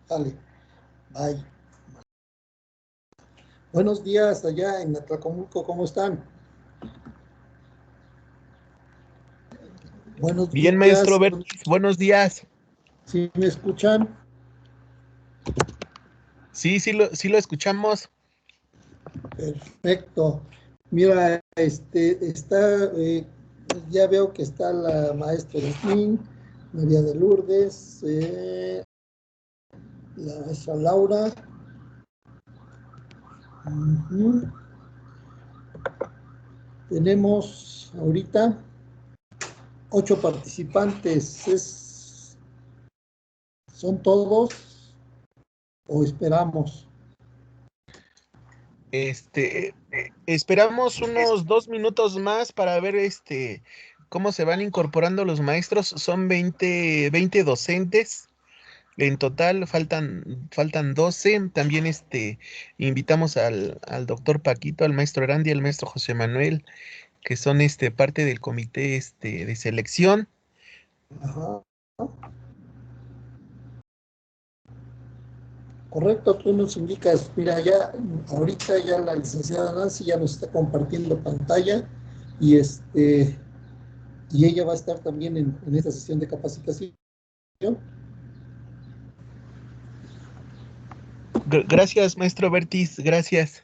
Dale, bye. Buenos días allá en Atlacomulco, ¿cómo están? Buenos Bien, maestro días, Bertis, buenos días. ¿sí me escuchan? Sí, sí lo escuchamos. Perfecto. Mira, ya veo que está la maestra Yasmín, María de Lourdes, la maestra Laura. Ujú. Tenemos ahorita 8 participantes. ¿Son todos o esperamos? Esperamos unos 2 minutos más para ver cómo se van incorporando los maestros. Son 20 docentes. En total faltan 12. También invitamos al doctor Paquito, al maestro Arandi, al maestro José Manuel, que son parte del comité de selección. Ajá. Correcto, tú nos indicas, mira, ya ahorita ya la licenciada Nancy ya nos está compartiendo pantalla y y ella va a estar también en esta sesión de capacitación. Gracias, maestro Bertis, gracias.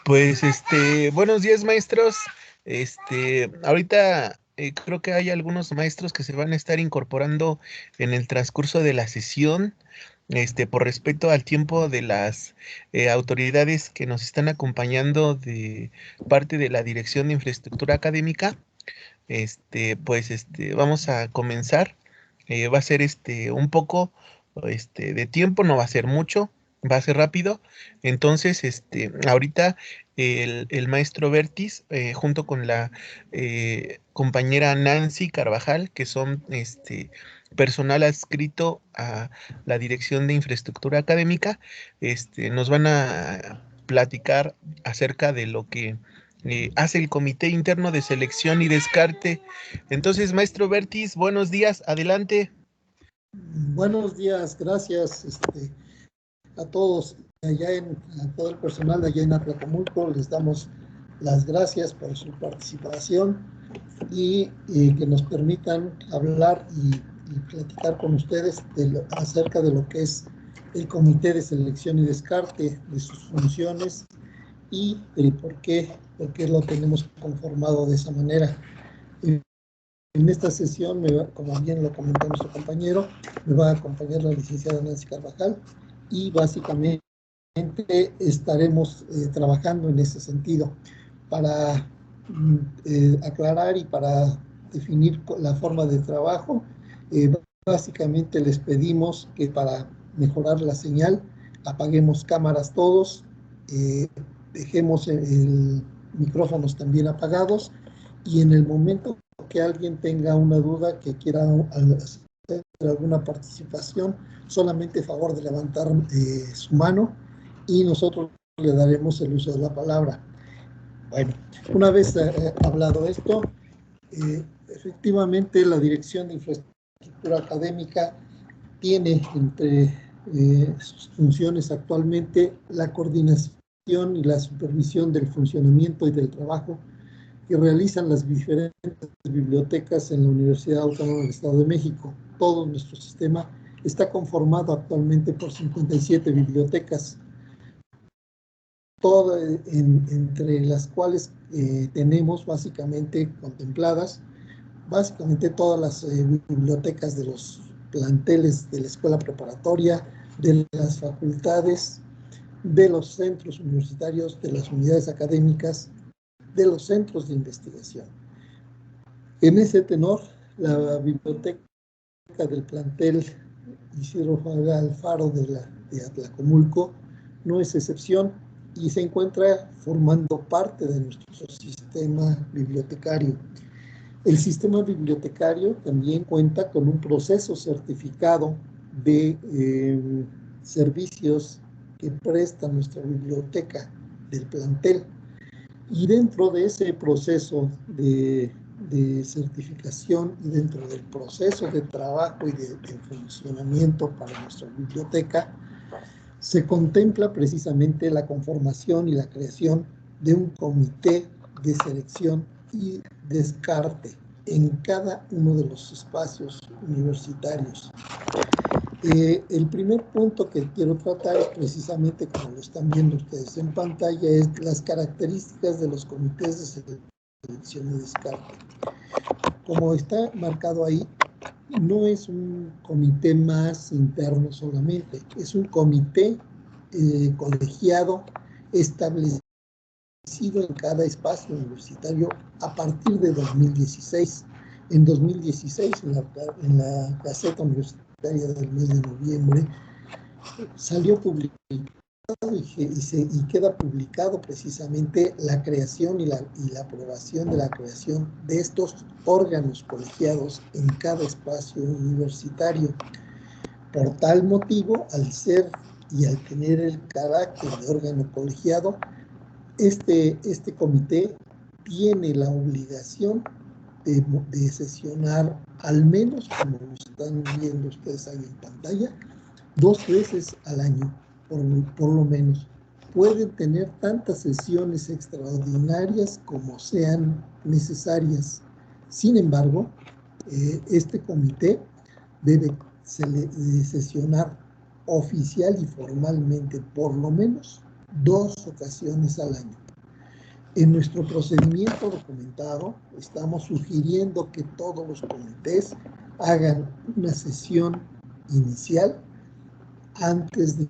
Pues buenos días, maestros. Ahorita creo que hay algunos maestros que se van a estar incorporando en el transcurso de la sesión. Por respeto al tiempo de las autoridades que nos están acompañando de parte de la Dirección de Infraestructura Académica, vamos a comenzar. Va a ser un poco de tiempo, no va a ser mucho, va a ser rápido. Entonces, ahorita el maestro Bertis, junto con la compañera Nancy Carvajal, que son personal adscrito a la Dirección de Infraestructura Académica, nos van a platicar acerca de lo que hace el Comité Interno de Selección y Descarte. Entonces, maestro Bertis, buenos días, adelante. Buenos días, gracias a todos a todo el personal allá en Atlacomulco, les damos las gracias por su participación y que nos permitan hablar y platicar con ustedes acerca de lo que es el Comité de Selección y Descarte, de sus funciones y el por qué lo tenemos conformado de esa manera. En esta sesión, como bien lo comentó nuestro compañero, me va a acompañar la licenciada Nancy Carvajal y básicamente estaremos trabajando en ese sentido para aclarar y para definir la forma de trabajo. Básicamente les pedimos que para mejorar la señal apaguemos cámaras todos, dejemos micrófonos también apagados y en el momento que alguien tenga una duda, que quiera hacer alguna participación, solamente favor de levantar su mano y nosotros le daremos el uso de la palabra. Bueno, una vez hablado esto, efectivamente la Dirección de Infraestructura Académica tiene entre sus funciones actualmente la coordinación y la supervisión del funcionamiento y del trabajo que realizan las diferentes bibliotecas en la Universidad Autónoma del Estado de México. Todo nuestro sistema está conformado actualmente por 57 bibliotecas, entre las cuales tenemos básicamente contempladas, básicamente todas las bibliotecas de los planteles de la escuela preparatoria, de las facultades, de los centros universitarios, de las unidades académicas, de los centros de investigación. En ese tenor, la biblioteca del plantel Isidro Alfaro de Atlacomulco no es excepción y se encuentra formando parte de nuestro sistema bibliotecario. El sistema bibliotecario también cuenta con un proceso certificado de servicios que presta nuestra biblioteca del plantel. Y dentro de ese proceso de certificación y dentro del proceso de trabajo y de funcionamiento para nuestra biblioteca, se contempla precisamente la conformación y la creación de un comité de selección y descarte en cada uno de los espacios universitarios. El primer punto que quiero tratar es precisamente, como lo están viendo ustedes en pantalla, es las características de los comités de selección y descarte. Como está marcado ahí, no es un comité más interno solamente, es un comité colegiado establecido en cada espacio universitario a partir de 2016. En 2016, en la Gaceta Universitaria del mes de noviembre, salió publicado y queda publicado precisamente la creación y la aprobación de la creación de estos órganos colegiados en cada espacio universitario. Por tal motivo, al ser y al tener el carácter de órgano colegiado, este comité tiene la obligación de sesionar, al menos como lo están viendo ustedes ahí en pantalla, 2 veces al año, por lo menos. Pueden tener tantas sesiones extraordinarias como sean necesarias. Sin embargo, este comité debe sesionar oficial y formalmente por lo menos 2 ocasiones al año. En nuestro procedimiento documentado estamos sugiriendo que todos los comités hagan una sesión inicial antes del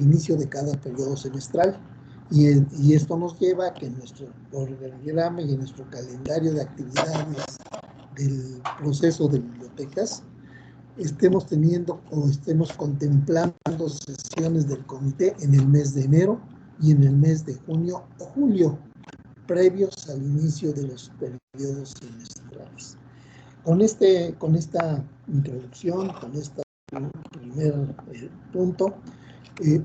inicio de cada periodo semestral y esto nos lleva a que en nuestro organigrama y en nuestro calendario de actividades del proceso de bibliotecas estemos teniendo o estemos contemplando sesiones del comité en el mes de enero y en el mes de junio o julio, previos al inicio de los periodos semestrales. Con esta introducción, con este primer punto,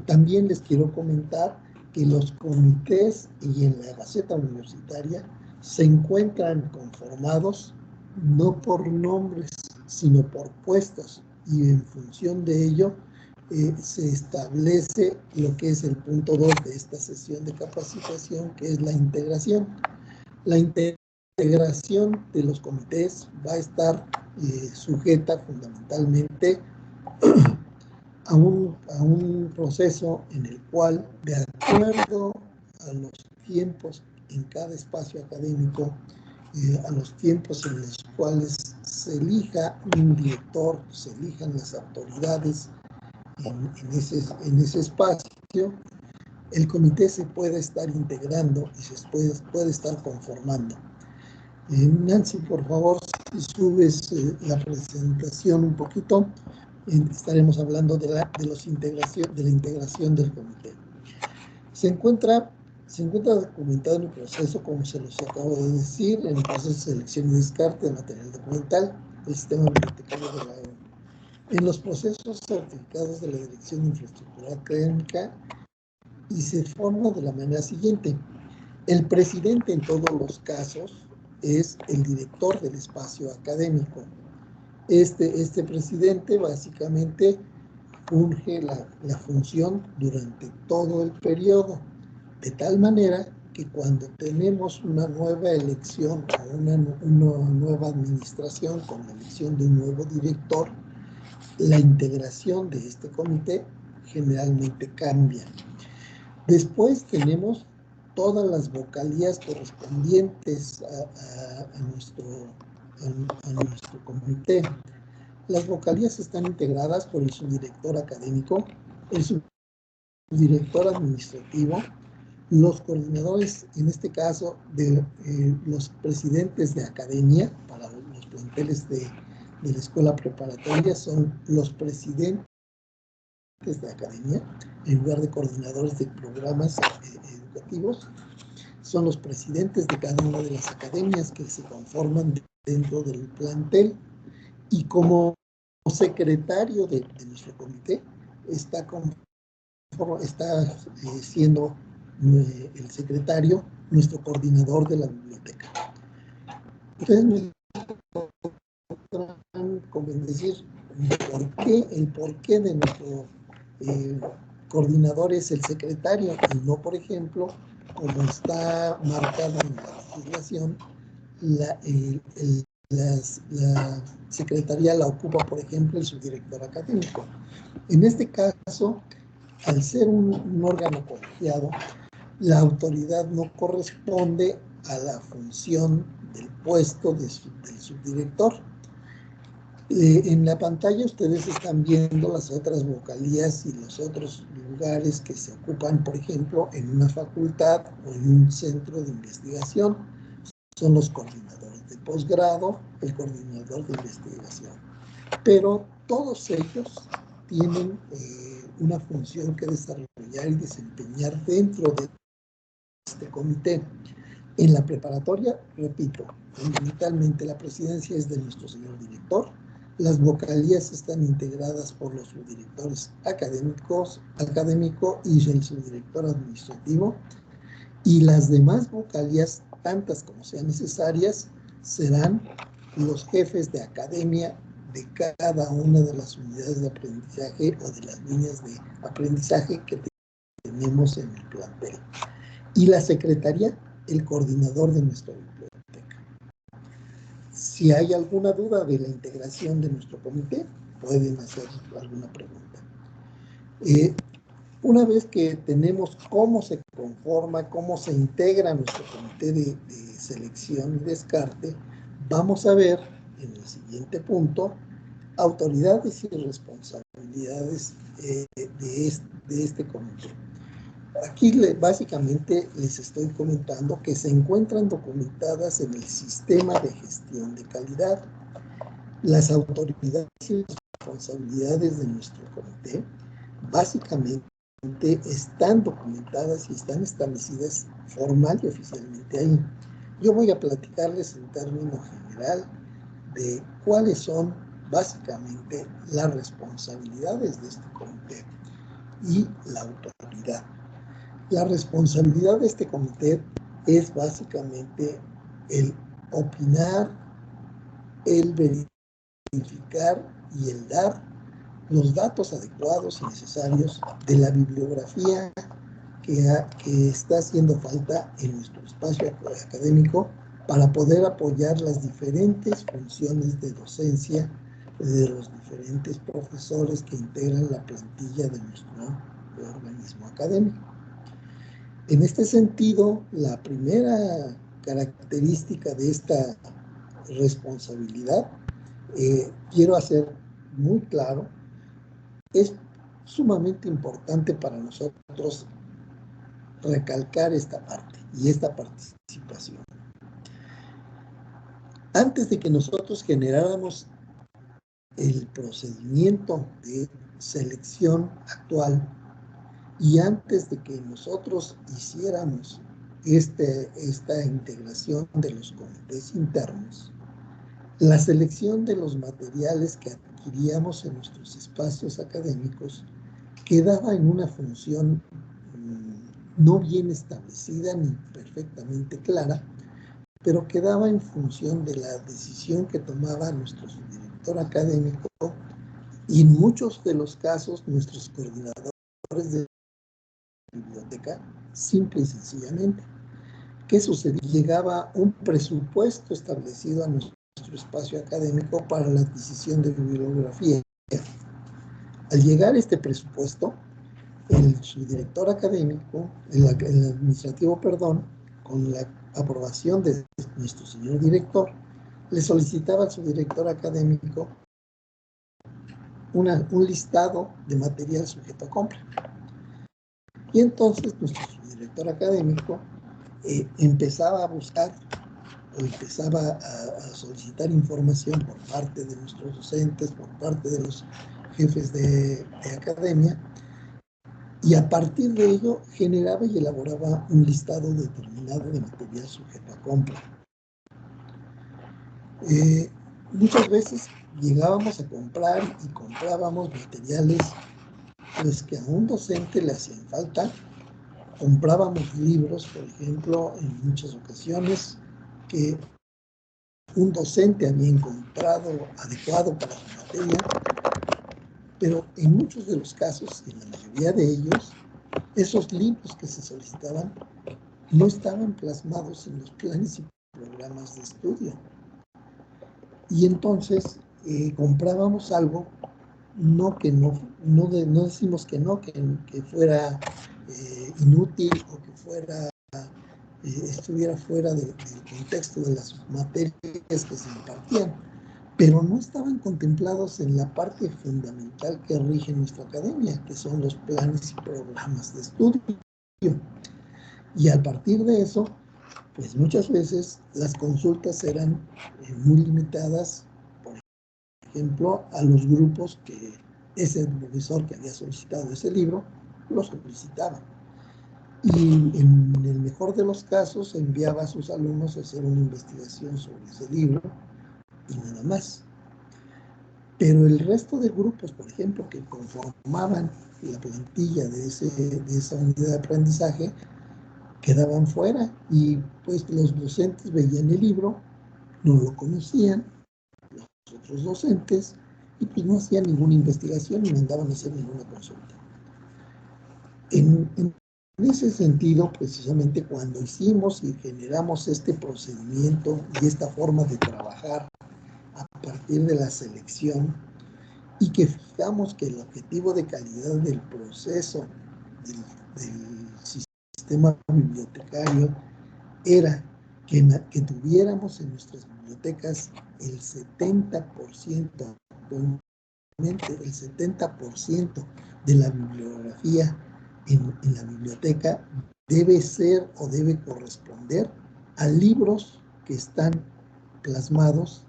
también les quiero comentar que los comités y en la Gaceta Universitaria se encuentran conformados no por nombres, sino por puestos, y en función de ello se establece lo que es el punto 2 de esta sesión de capacitación, que es la integración. La integración integración de los comités va a estar sujeta fundamentalmente a un proceso en el cual, de acuerdo a los tiempos en cada espacio académico, a los tiempos en los cuales se elija un director, se elijan las autoridades en ese espacio, el comité se puede estar integrando y se puede estar conformando. Nancy, por favor, si subes la presentación un poquito, estaremos hablando de la integración del comité. Se encuentra documentado en el proceso, como se los acabo de decir, en el proceso de selección y descarte de material documental del sistema bibliotecario de la ONU. En los procesos certificados de la Dirección de Infraestructura Académica, y se forma de la manera siguiente. El presidente en todos los casos es el director del espacio académico. Este presidente básicamente funge la función durante todo el periodo, de tal manera que cuando tenemos una nueva elección o una nueva administración con la elección de un nuevo director, la integración de este comité generalmente cambia. Después tenemos todas las vocalías correspondientes a nuestro comité. Las vocalías están integradas por el subdirector académico, el subdirector administrativo, los coordinadores, en este caso, de los presidentes de academia, para los planteles de la escuela preparatoria, son los presidentes de academia, en lugar de coordinadores de programas educativos, son los presidentes de cada una de las academias que se conforman dentro del plantel, y como secretario de nuestro comité está siendo el secretario nuestro coordinador de la biblioteca. Ustedes me podrán decir el porqué de nuestro coordinador es el secretario y no, por ejemplo, como está marcado en la legislación, la secretaría la ocupa, por ejemplo, el subdirector académico. En este caso, al ser un órgano colegiado, la autoridad no corresponde a la función del puesto del subdirector. En la pantalla ustedes están viendo las otras vocalías y los otros lugares que se ocupan, por ejemplo, en una facultad o en un centro de investigación. Son los coordinadores de posgrado, el coordinador de investigación. Pero todos ellos tienen una función que desarrollar y desempeñar dentro de este comité. En la preparatoria, repito, fundamentalmente la presidencia es de nuestro señor director. Las vocalías están integradas por los subdirectores académico y el subdirector administrativo, y las demás vocalías, tantas como sean necesarias, serán los jefes de academia de cada una de las unidades de aprendizaje o de las líneas de aprendizaje que tenemos en el plantel. Y la secretaría, el coordinador de nuestra biblioteca. Si hay alguna duda de la integración de nuestro comité, pueden hacer alguna pregunta. Una vez que tenemos cómo se conforma, cómo se integra nuestro comité de selección y descarte, vamos a ver en el siguiente punto autoridades y responsabilidades de este comité. Aquí básicamente les estoy comentando que se encuentran documentadas en el sistema de gestión de calidad. Las autoridades y responsabilidades de nuestro comité básicamente están documentadas y están establecidas formal y oficialmente ahí. Yo voy a platicarles en términos general de cuáles son básicamente las responsabilidades de este comité y la autoridad. La responsabilidad de este comité es básicamente el opinar, el verificar y el dar los datos adecuados y necesarios de la bibliografía que está haciendo falta en nuestro espacio académico para poder apoyar las diferentes funciones de docencia de los diferentes profesores que integran la plantilla de nuestro organismo académico. En este sentido, la primera característica de esta responsabilidad, quiero hacer muy claro, es sumamente importante para nosotros recalcar esta parte y esta participación. Antes de que nosotros generáramos el procedimiento de selección actual y antes de que nosotros hiciéramos esta integración de los comités internos, la selección de los materiales que adquiríamos en nuestros espacios académicos quedaba en una función no bien establecida ni perfectamente clara, pero quedaba en función de la decisión que tomaba nuestro subdirector académico y en muchos de los casos nuestros coordinadores de biblioteca, simple y sencillamente. ¿Qué sucedía? Llegaba un presupuesto establecido a nuestro espacio académico para la adquisición de bibliografía. Al llegar este presupuesto, el subdirector académico, el administrativo, perdón, con la aprobación de nuestro señor director, le solicitaba al subdirector académico un listado de material sujeto a compra. Y entonces nuestro subdirector académico empezaba a buscar o empezaba a solicitar información por parte de nuestros docentes, por parte de los jefes de academia, y a partir de ello generaba y elaboraba un listado determinado de material sujeto a compra. Muchas veces llegábamos a comprar y comprábamos materiales pues que a un docente le hacían falta. Comprábamos libros, por ejemplo, en muchas ocasiones que un docente había encontrado adecuado para su materia, pero en muchos de los casos, en la mayoría de ellos, esos libros que se solicitaban no estaban plasmados en los planes y programas de estudio. Y entonces comprábamos algo, no decimos que no, que fuera inútil o que estuviera fuera del contexto de las materias que se impartían, pero no estaban contemplados en la parte fundamental que rige nuestra academia, que son los planes y programas de estudio. Y a partir de eso, pues muchas veces las consultas eran muy limitadas, por ejemplo, a los grupos que ese profesor que había solicitado ese libro lo solicitaba. Y en el mejor de los casos enviaba a sus alumnos a hacer una investigación sobre ese libro y nada más. Pero el resto de grupos, por ejemplo, que conformaban la plantilla de esa unidad de aprendizaje, quedaban fuera y pues los docentes veían el libro, no lo conocían, los otros docentes, y pues no hacían ninguna investigación ni mandaban a hacer ninguna consulta. En ese sentido, precisamente cuando hicimos y generamos este procedimiento y esta forma de trabajar a partir de la selección y que fijamos que el objetivo de calidad del proceso del sistema bibliotecario era que tuviéramos en nuestras bibliotecas el 70%, el 70% de la bibliografía en la biblioteca debe ser o debe corresponder a libros que están plasmados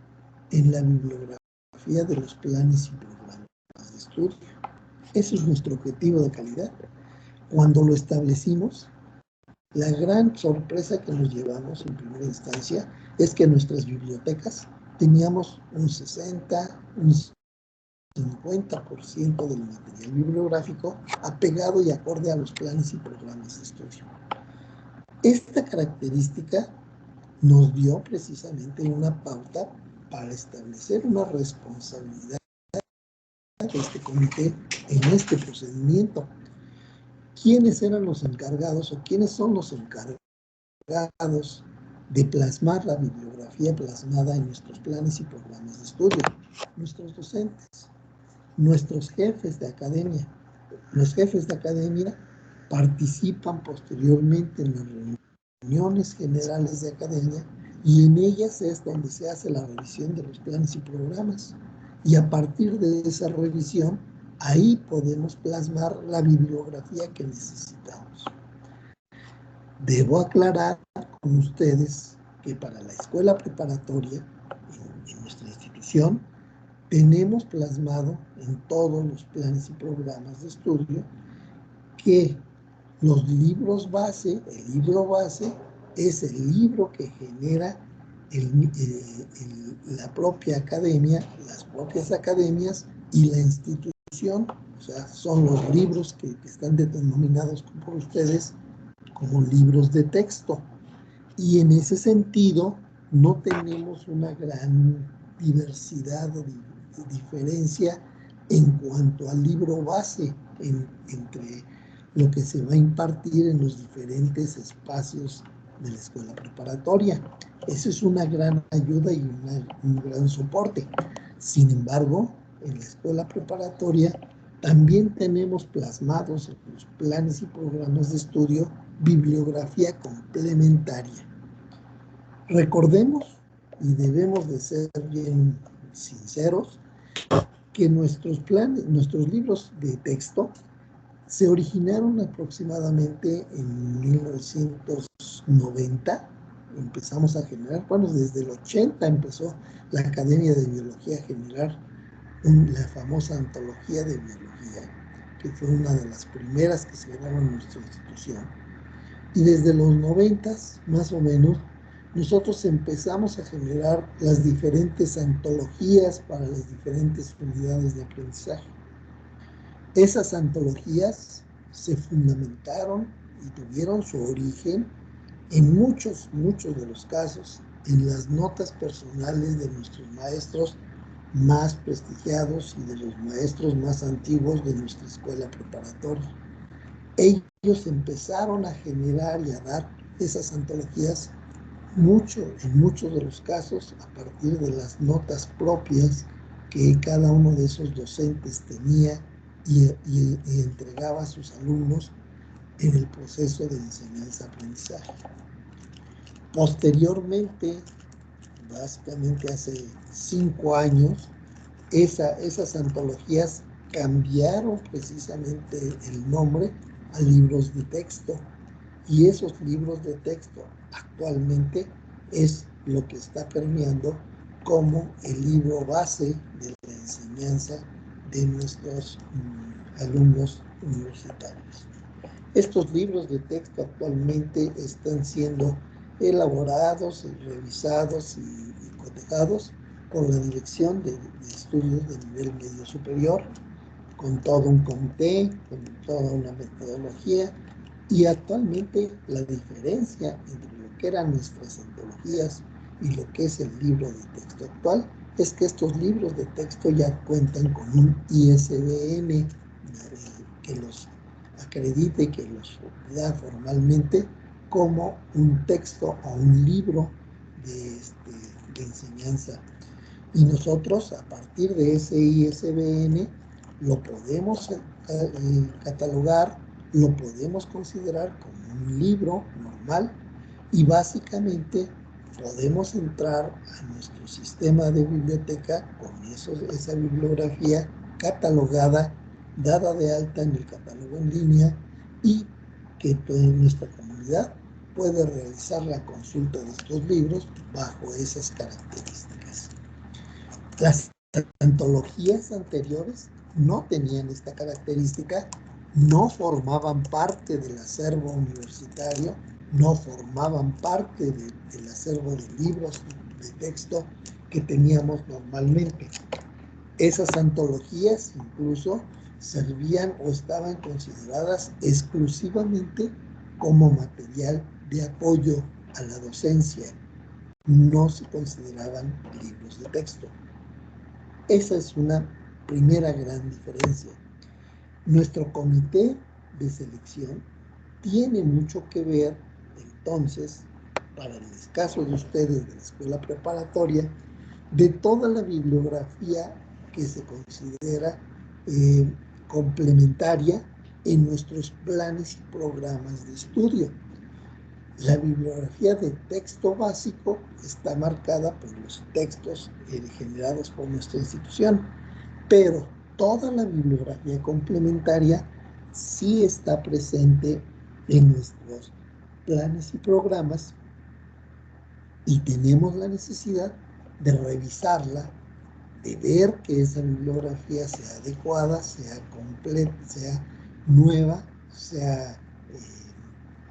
en la bibliografía de los planes y programas de estudio. Ese es nuestro objetivo de calidad. Cuando lo establecimos, la gran sorpresa que nos llevamos en primera instancia es que en nuestras bibliotecas teníamos un 60, un 50% del material bibliográfico apegado y acorde a los planes y programas de estudio. Esta característica nos dio precisamente una pauta para establecer una responsabilidad de este comité en este procedimiento. ¿Quiénes eran los encargados o quiénes son los encargados de plasmar la bibliografía plasmada en nuestros planes y programas de estudio. Nuestros docentes, nuestros jefes de academia. Los jefes de academia participan posteriormente en las reuniones generales de academia y en ellas es donde se hace la revisión de los planes y programas. Y a partir de esa revisión, ahí podemos plasmar la bibliografía que necesitamos. Debo aclarar con ustedes que para la escuela preparatoria, en nuestra institución, tenemos plasmado en todos los planes y programas de estudio que los libros base, el libro base, es el libro que genera la propia academia, las propias academias y la institución. O sea, son los libros que están denominados por ustedes como libros de texto. Y en ese sentido, no tenemos una gran diversidad o diferencia en cuanto al libro base entre lo que se va a impartir en los diferentes espacios de la escuela preparatoria. Eso es una gran ayuda y un gran soporte. Sin embargo, en la escuela preparatoria también tenemos plasmados en los planes y programas de estudio bibliografía complementaria. Recordemos, y debemos de ser bien sinceros, que nuestros libros de texto se originaron aproximadamente en 1990. Empezamos a generar, bueno, desde el 80 empezó la Academia de Biología a generar la famosa antología de biología, que fue una de las primeras que se crearon en nuestra institución. Y desde los 90, más o menos, nosotros empezamos a generar las diferentes antologías para las diferentes unidades de aprendizaje. Esas antologías se fundamentaron y tuvieron su origen en muchos de los casos en las notas personales de nuestros maestros más prestigiados y de los maestros más antiguos de nuestra escuela preparatoria. Ellos empezaron a generar y a dar esas antologías en muchos de los casos a partir de las notas propias que cada uno de esos docentes tenía y entregaba a sus alumnos en el proceso de enseñanza-aprendizaje. Posteriormente, básicamente hace 5 años, esas antologías cambiaron precisamente el nombre a libros de texto, y esos libros de texto actualmente es lo que está permeando como el libro base de la enseñanza de nuestros alumnos universitarios. Estos libros de texto actualmente están siendo elaborados, revisados y cotejados por la Dirección de Estudios de Nivel Medio Superior, con todo un comité, con toda una metodología, y actualmente la diferencia entre lo que eran nuestras antologías y lo que es el libro de texto actual es que estos libros de texto ya cuentan con un ISBN que los acredite, que los da formalmente como un texto o un libro de enseñanza. Y nosotros, a partir de ese ISBN, lo podemos catalogar, lo podemos considerar como un libro normal y básicamente podemos entrar a nuestro sistema de biblioteca con esa bibliografía catalogada, dada de alta en el catálogo en línea, y que toda nuestra comunidad puede realizar la consulta de estos libros bajo esas características. Las antologías anteriores no tenían esta característica, no formaban parte del acervo universitario, no formaban parte del acervo de libros de texto que teníamos normalmente. Esas antologías incluso servían o estaban consideradas exclusivamente como material de apoyo a la docencia. No se consideraban libros de texto. Esa es una primera gran diferencia. Nuestro comité de selección tiene mucho que ver, entonces, para el caso de ustedes de la escuela preparatoria, de toda la bibliografía que se considera complementaria en nuestros planes y programas de estudio. La bibliografía de texto básico está marcada por los textos generados por nuestra institución, pero toda la bibliografía complementaria sí está presente en nuestros planes y programas, y tenemos la necesidad de revisarla, de ver que esa bibliografía sea adecuada, sea completa, sea nueva, sea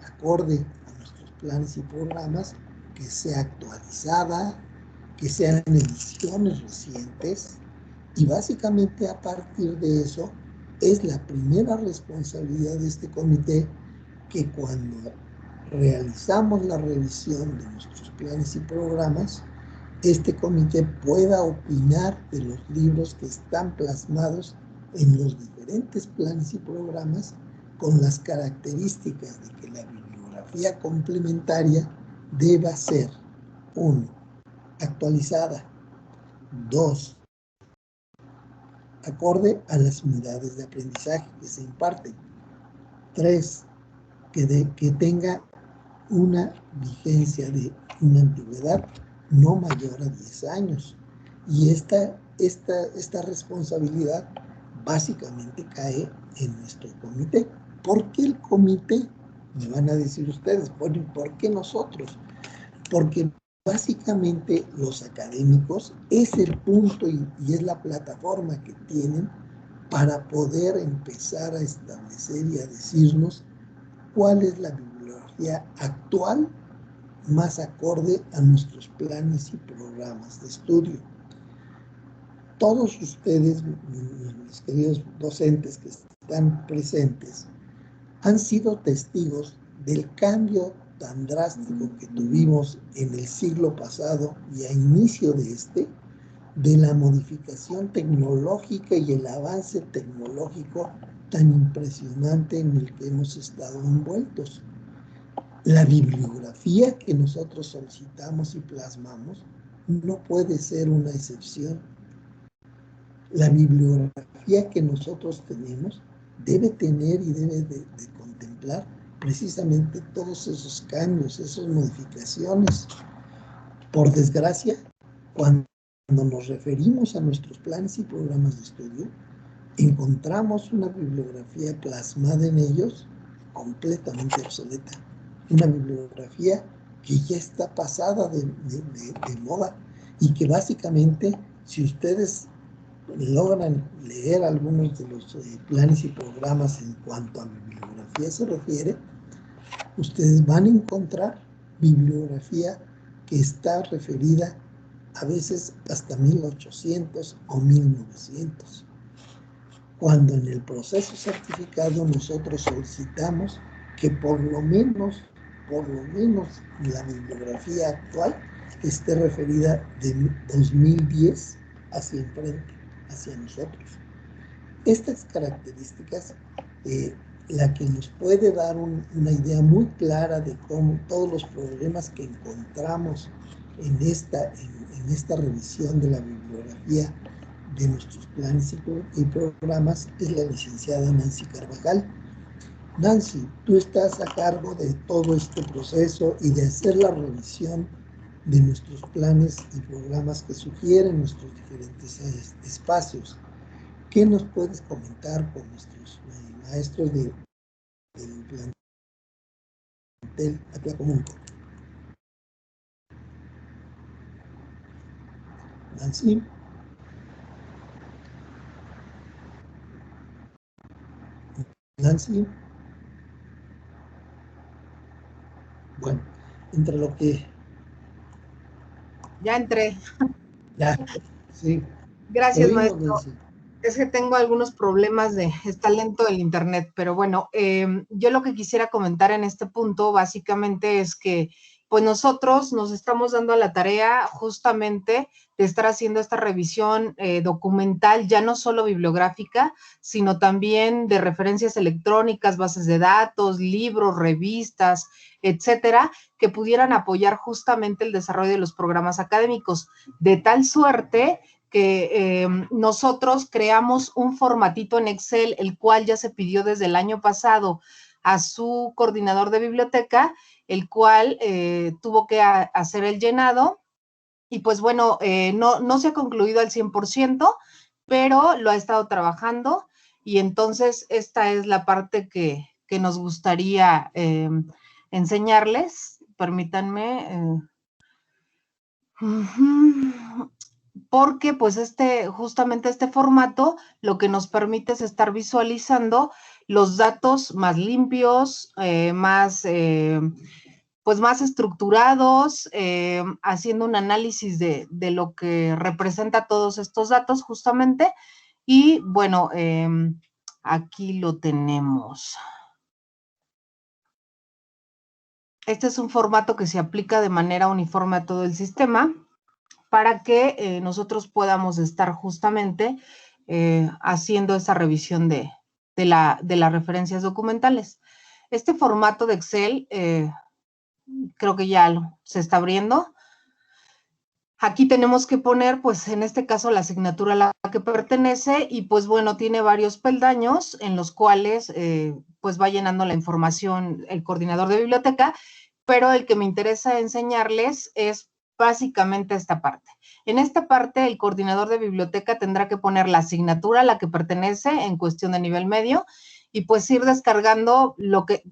acorde a nuestros planes y programas, que sea actualizada, que sean ediciones recientes, y básicamente a partir de eso es la primera responsabilidad de este comité, que cuando realizamos la revisión de nuestros planes y programas, este comité pueda opinar de los libros que están plasmados en los diferentes planes y programas, con las características de que la bibliografía complementaria deba ser: 1, actualizada; 2, acorde a las unidades de aprendizaje que se imparten; 3, que tenga una vigencia de una antigüedad no mayor a 10 años. Y esta responsabilidad básicamente cae en nuestro comité. ¿Por qué el comité? Me van a decir ustedes, ¿por qué nosotros? Porque básicamente los académicos es el punto y es la plataforma que tienen para poder empezar a establecer y a decirnos cuál es la bibliografía actual más acorde a nuestros planes y programas de estudio. Todos ustedes, mis queridos docentes que están presentes, han sido testigos del cambio tan drástico que tuvimos en el siglo pasado y a inicio de este, de la modificación tecnológica y el avance tecnológico tan impresionante en el que hemos estado envueltos. La bibliografía que nosotros solicitamos y plasmamos no puede ser una excepción. La bibliografía que nosotros tenemos debe tener y debe de contemplar precisamente todos esos cambios, esas modificaciones. Por desgracia, cuando nos referimos a nuestros planes y programas de estudio, encontramos una bibliografía plasmada en ellos completamente obsoleta. Una bibliografía que ya está pasada de moda, y que básicamente, si ustedes logran leer algunos de los planes y programas en cuanto a bibliografía se refiere, ustedes van a encontrar bibliografía que está referida a veces hasta 1800 o 1900. Cuando en el proceso certificado nosotros solicitamos que por lo menos la bibliografía actual esté referida de 2010 hacia enfrente, hacia nosotros. Estas características, la que nos puede dar una idea muy clara de cómo todos los problemas que encontramos en esta revisión de la bibliografía de nuestros planes y programas, es la licenciada Nancy Carvajal. Nancy, tú estás a cargo de todo este proceso y de hacer la revisión de nuestros planes y programas que sugieren nuestros diferentes espacios. ¿Qué nos puedes comentar con nuestros maestros del plantel Atlacomulco? Nancy. Nancy. Bueno, entre lo que... Ya entré. Ya, sí. Gracias, Oímos, maestro. Nancy. Es que tengo algunos problemas está lento el internet, pero bueno, yo lo que quisiera comentar en este punto básicamente es que pues nosotros nos estamos dando a la tarea justamente de estar haciendo esta revisión documental, ya no solo bibliográfica, sino también de referencias electrónicas, bases de datos, libros, revistas, etcétera, que pudieran apoyar justamente el desarrollo de los programas académicos, de tal suerte que nosotros creamos un formatito en Excel, el cual ya se pidió desde el año pasado a su coordinador de biblioteca, el cual tuvo que hacer el llenado, y pues bueno, no se ha concluido al 100%, pero lo ha estado trabajando, y entonces esta es la parte que nos gustaría enseñarles. Permítanme. Porque pues justamente este formato lo que nos permite es estar visualizando los datos más limpios, pues más estructurados, haciendo un análisis de lo que representa todos estos datos justamente. Y bueno, aquí lo tenemos. Este es un formato que se aplica de manera uniforme a todo el sistema para que nosotros podamos estar justamente haciendo esa revisión de las referencias documentales. Este formato de Excel creo que ya se está abriendo. Aquí tenemos que poner, pues en este caso, la asignatura a la que pertenece, y pues bueno, tiene varios peldaños en los cuales pues va llenando la información el coordinador de biblioteca, pero el que me interesa enseñarles es básicamente esta parte. En esta parte, el coordinador de biblioteca tendrá que poner la asignatura a la que pertenece en cuestión de nivel medio, y pues ir descargando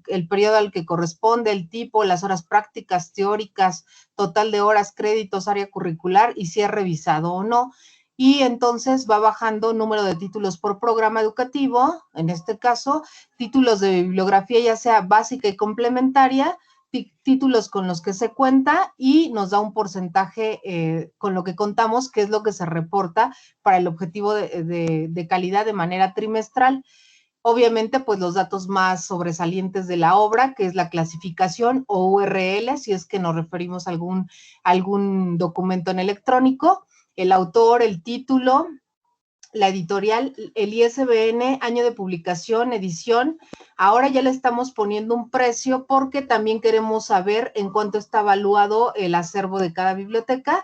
el periodo al que corresponde, el tipo, las horas prácticas, teóricas, total de horas, créditos, área curricular y si es revisado o no. Y entonces va bajando número de títulos por programa educativo, en este caso, títulos de bibliografía ya sea básica y complementaria, títulos con los que se cuenta, y nos da un porcentaje con lo que contamos, que es lo que se reporta para el objetivo de calidad de manera trimestral. Obviamente, pues los datos más sobresalientes de la obra, que es la clasificación o URL, si es que nos referimos a algún documento en electrónico, el autor, el título, la editorial, el ISBN, año de publicación, edición. Ahora ya le estamos poniendo un precio porque también queremos saber en cuánto está evaluado el acervo de cada biblioteca.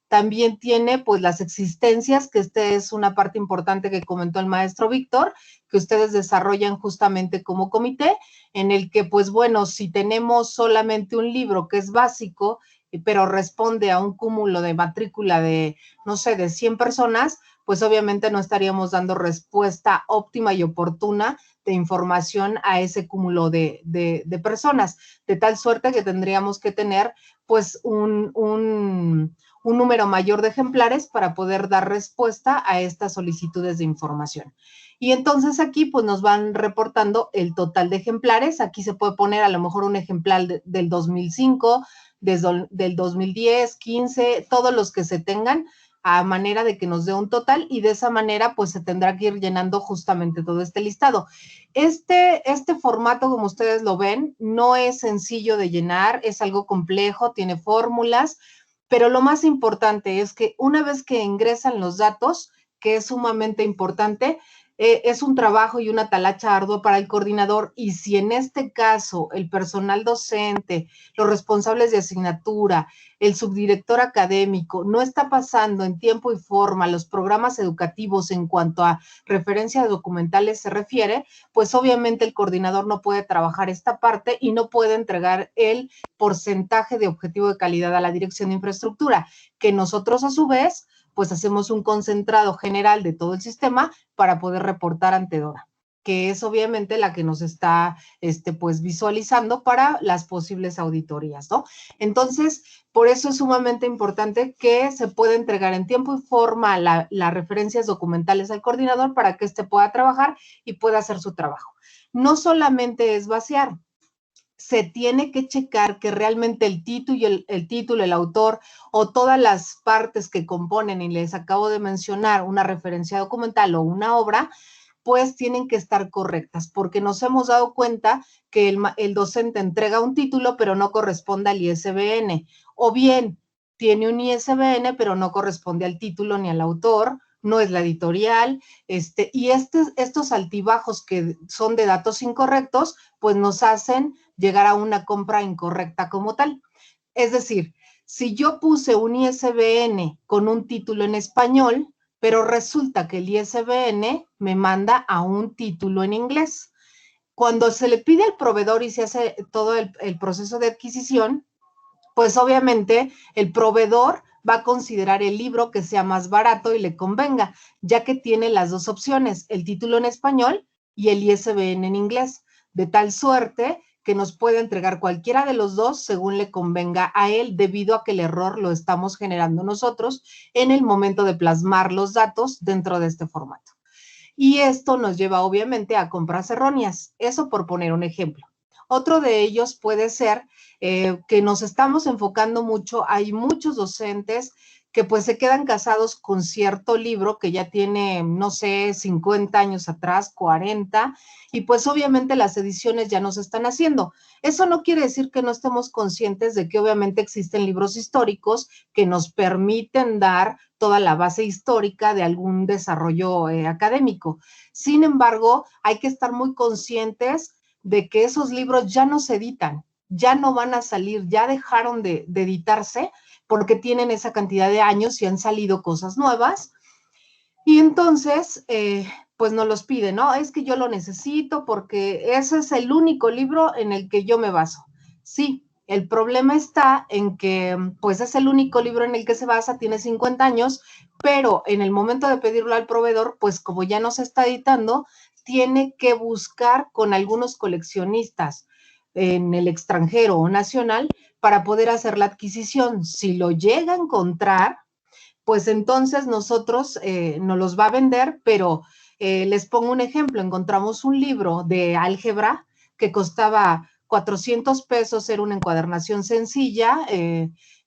También tiene pues las existencias, que es una parte importante que comentó el maestro Víctor, que ustedes desarrollan justamente como comité, en el que pues bueno, si tenemos solamente un libro que es básico, pero responde a un cúmulo de matrícula de, no sé, de 100 personas, pues obviamente no estaríamos dando respuesta óptima y oportuna de información a ese cúmulo de personas, de tal suerte que tendríamos que tener pues un número mayor de ejemplares para poder dar respuesta a estas solicitudes de información. Y entonces aquí pues nos van reportando el total de ejemplares. Aquí se puede poner a lo mejor un ejemplar del 2005, del 2010, 15, todos los que se tengan, a manera de que nos dé un total, y de esa manera pues se tendrá que ir llenando justamente todo este listado. Este formato, como ustedes lo ven, no es sencillo de llenar, es algo complejo, tiene fórmulas, pero lo más importante es que una vez que ingresan los datos, que es sumamente importante, es un trabajo y una talacha ardua para el coordinador, y si en este caso el personal docente, los responsables de asignatura, el subdirector académico no está pasando en tiempo y forma los programas educativos en cuanto a referencias documentales se refiere, pues obviamente el coordinador no puede trabajar esta parte y no puede entregar el porcentaje de objetivo de calidad a la dirección de infraestructura, que nosotros a su vez pues hacemos un concentrado general de todo el sistema para poder reportar ante DORA, que es obviamente la que nos está pues visualizando para las posibles auditorías, ¿no? Entonces, por eso es sumamente importante que se pueda entregar en tiempo y forma las referencias documentales al coordinador para que éste pueda trabajar y pueda hacer su trabajo. No solamente es vaciar, se tiene que checar que realmente el título, el autor o todas las partes que componen, y les acabo de mencionar una referencia documental o una obra, pues tienen que estar correctas, porque nos hemos dado cuenta que el docente entrega un título, pero no corresponde al ISBN, o bien tiene un ISBN, pero no corresponde al título ni al autor, no es la editorial, y estos altibajos que son de datos incorrectos, pues nos hacen llegar a una compra incorrecta como tal. Es decir, si yo puse un ISBN con un título en español, pero resulta que el ISBN me manda a un título en inglés. Cuando se le pide al proveedor y se hace todo el proceso de adquisición, pues obviamente el proveedor va a considerar el libro que sea más barato y le convenga, ya que tiene las dos opciones, el título en español y el ISBN en inglés, de tal suerte que nos puede entregar cualquiera de los dos según le convenga a él, debido a que el error lo estamos generando nosotros en el momento de plasmar los datos dentro de este formato. Y esto nos lleva obviamente a compras erróneas, eso por poner un ejemplo. Otro de ellos puede ser que nos estamos enfocando mucho, hay muchos docentes que pues se quedan casados con cierto libro que ya tiene, no sé, 50 años atrás, 40, y pues obviamente las ediciones ya no se están haciendo. Eso no quiere decir que no estemos conscientes de que obviamente existen libros históricos que nos permiten dar toda la base histórica de algún desarrollo académico. Sin embargo, hay que estar muy conscientes de que esos libros ya no se editan, ya no van a salir, ya dejaron de editarse porque tienen esa cantidad de años y han salido cosas nuevas. Y entonces, pues nos los piden, ¿no? Es que yo lo necesito porque ese es el único libro en el que yo me baso. Sí, el problema está en que, pues es el único libro en el que se basa, tiene 50 años, pero en el momento de pedirlo al proveedor, pues como ya no se está editando, tiene que buscar con algunos coleccionistas en el extranjero o nacional para poder hacer la adquisición. Si lo llega a encontrar, pues entonces nosotros nos los va a vender, pero les pongo un ejemplo, encontramos un libro de álgebra que costaba 400 pesos, era una encuadernación sencilla,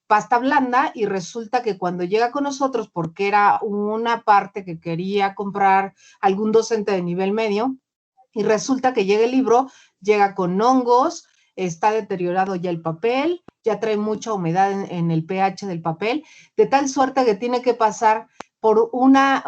pasta blanda, y resulta que cuando llega con nosotros, porque era una parte que quería comprar algún docente de nivel medio, y resulta que llega el libro, llega con hongos, está deteriorado ya el papel, ya trae mucha humedad en el pH del papel, de tal suerte que tiene que pasar por una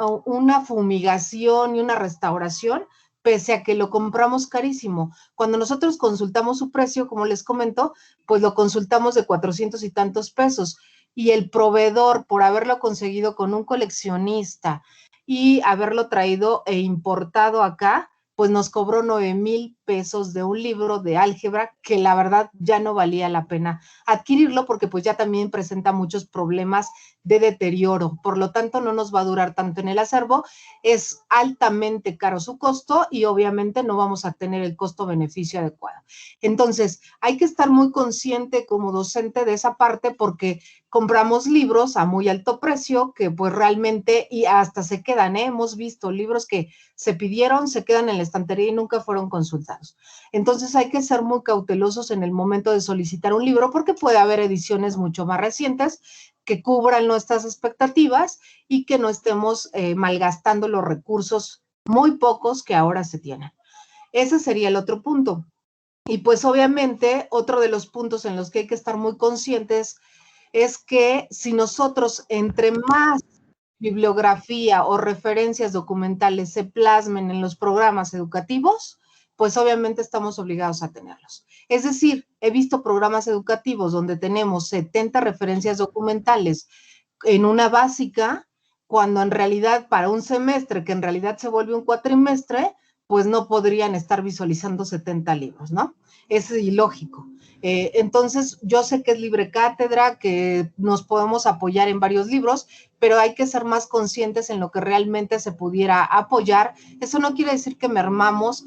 fumigación y una restauración, pese a que lo compramos carísimo. Cuando nosotros consultamos su precio, como les comento, pues lo consultamos de 400 y tantos pesos. Y el proveedor, por haberlo conseguido con un coleccionista y haberlo traído e importado acá, pues nos cobró 9,000 pesos de un libro de álgebra que la verdad ya no valía la pena adquirirlo porque pues ya también presenta muchos problemas de deterioro. Por lo tanto, no nos va a durar tanto en el acervo. Es altamente caro su costo y obviamente no vamos a tener el costo-beneficio adecuado. Entonces, hay que estar muy consciente como docente de esa parte porque compramos libros a muy alto precio que pues realmente y hasta se quedan, hemos visto libros que se pidieron, se quedan en la estantería y nunca fueron consultados. Entonces hay que ser muy cautelosos en el momento de solicitar un libro porque puede haber ediciones mucho más recientes que cubran nuestras expectativas y que no estemos malgastando los recursos muy pocos que ahora se tienen. Ese sería el otro punto. Y pues obviamente otro de los puntos en los que hay que estar muy conscientes es que si nosotros entre más bibliografía o referencias documentales se plasmen en los programas educativos, pues obviamente estamos obligados a tenerlos. Es decir, he visto programas educativos donde tenemos 70 referencias documentales en una básica, cuando en realidad para un semestre, que en realidad se vuelve un cuatrimestre, pues no podrían estar visualizando 70 libros, ¿no? Es ilógico. Entonces, yo sé que es libre cátedra, que nos podemos apoyar en varios libros, pero hay que ser más conscientes en lo que realmente se pudiera apoyar. Eso no quiere decir que mermamos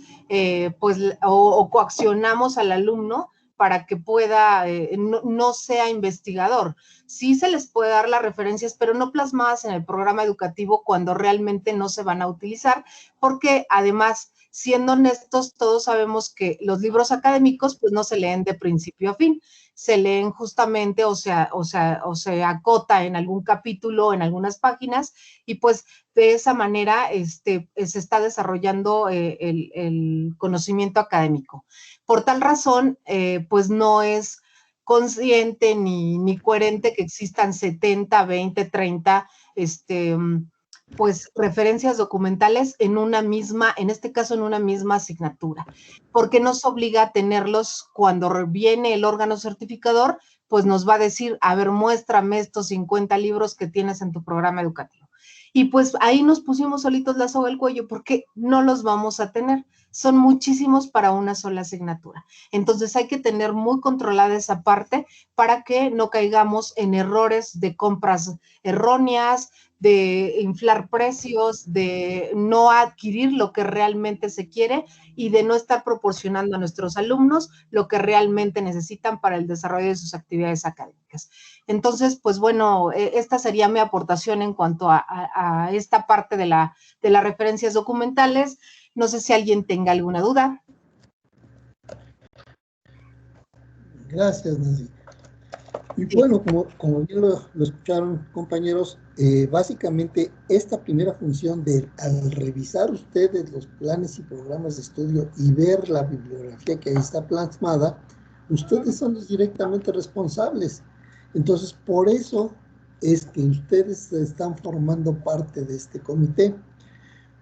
pues, o coaccionamos al alumno para que pueda, no sea investigador. Sí se les puede dar las referencias, pero no plasmadas en el programa educativo cuando realmente no se van a utilizar, porque además siendo honestos, todos sabemos que los libros académicos pues no se leen de principio a fin, se leen justamente o se acota en algún capítulo, en algunas páginas, y pues de esa manera se está desarrollando el conocimiento académico. Por tal razón, pues no es consciente ni coherente que existan 70, 20, 30, pues referencias documentales en una misma, en este caso en una misma asignatura, porque nos obliga a tenerlos cuando viene el órgano certificador, pues nos va a decir, a ver, muéstrame estos 50 libros que tienes en tu programa educativo. Y pues ahí nos pusimos solitos la soga al cuello porque no los vamos a tener. Son muchísimos para una sola asignatura. Entonces hay que tener muy controlada esa parte para que no caigamos en errores de compras erróneas, de inflar precios, de no adquirir lo que realmente se quiere y de no estar proporcionando a nuestros alumnos lo que realmente necesitan para el desarrollo de sus actividades académicas. Entonces, pues bueno, esta sería mi aportación en cuanto a esta parte de las referencias documentales. No sé si alguien tenga alguna duda. Gracias, Nancy. Y bueno, como bien lo escucharon, compañeros, básicamente esta primera función al revisar ustedes los planes y programas de estudio y ver la bibliografía que ahí está plasmada, ustedes son los directamente responsables. Entonces, por eso es que ustedes están formando parte de este comité.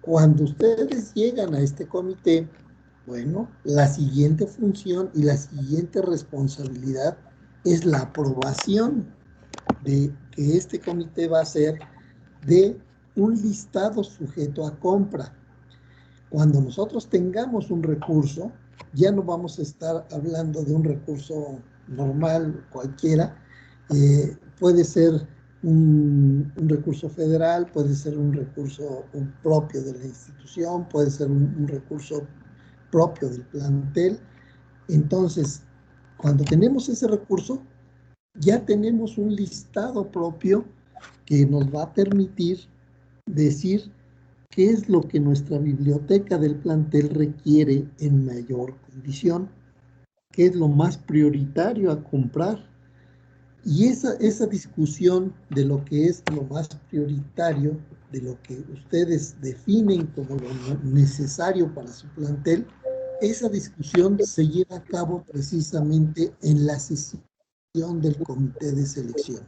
Cuando ustedes llegan a este comité, bueno, la siguiente función y la siguiente responsabilidad es la aprobación de que este comité va a hacer de un listado sujeto a compra. Cuando nosotros tengamos un recurso, ya no vamos a estar hablando de un recurso normal, cualquiera, puede ser un recurso federal, puede ser un recurso propio de la institución, puede ser un recurso propio del plantel. Entonces, cuando tenemos ese recurso, ya tenemos un listado propio que nos va a permitir decir qué es lo que nuestra biblioteca del plantel requiere en mayor condición, qué es lo más prioritario a comprar. Y esa discusión de lo que es lo más prioritario, de lo que ustedes definen como lo necesario para su plantel, esa discusión se lleva a cabo precisamente en la sesión del comité de selección.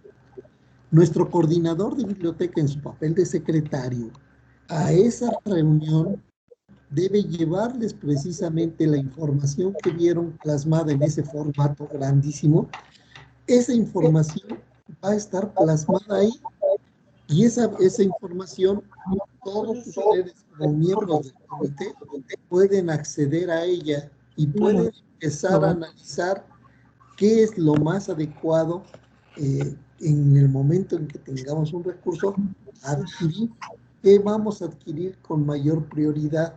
Nuestro coordinador de biblioteca en su papel de secretario a esa reunión debe llevarles precisamente la información que vieron plasmada en ese formato grandísimo. Esa información va a estar plasmada ahí y esa información todos ustedes como miembros del comité pueden acceder a ella y pueden empezar a analizar qué es lo más adecuado en el momento en que tengamos un recurso, adquirir, qué vamos a adquirir con mayor prioridad.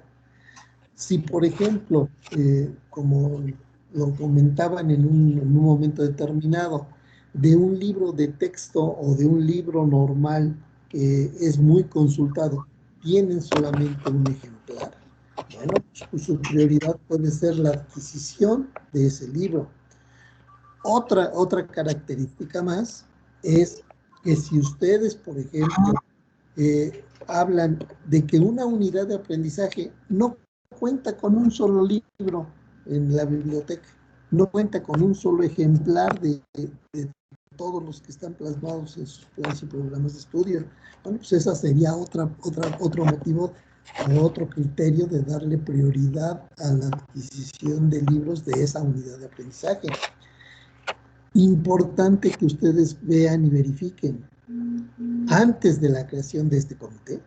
Si, por ejemplo, como lo comentaban en un momento determinado, de un libro de texto o de un libro normal que es muy consultado, tienen solamente un ejemplar, bueno, pues su prioridad puede ser la adquisición de ese libro. Otra característica más es que si ustedes, por ejemplo, hablan de que una unidad de aprendizaje no cuenta con un solo libro en la biblioteca, no cuenta con un solo ejemplar de todos los que están plasmados en sus planes y programas de estudio. Bueno, pues esa sería otro motivo o otro criterio de darle prioridad a la adquisición de libros de esa unidad de aprendizaje. Importante que ustedes vean y verifiquen. Antes de la creación de este comité,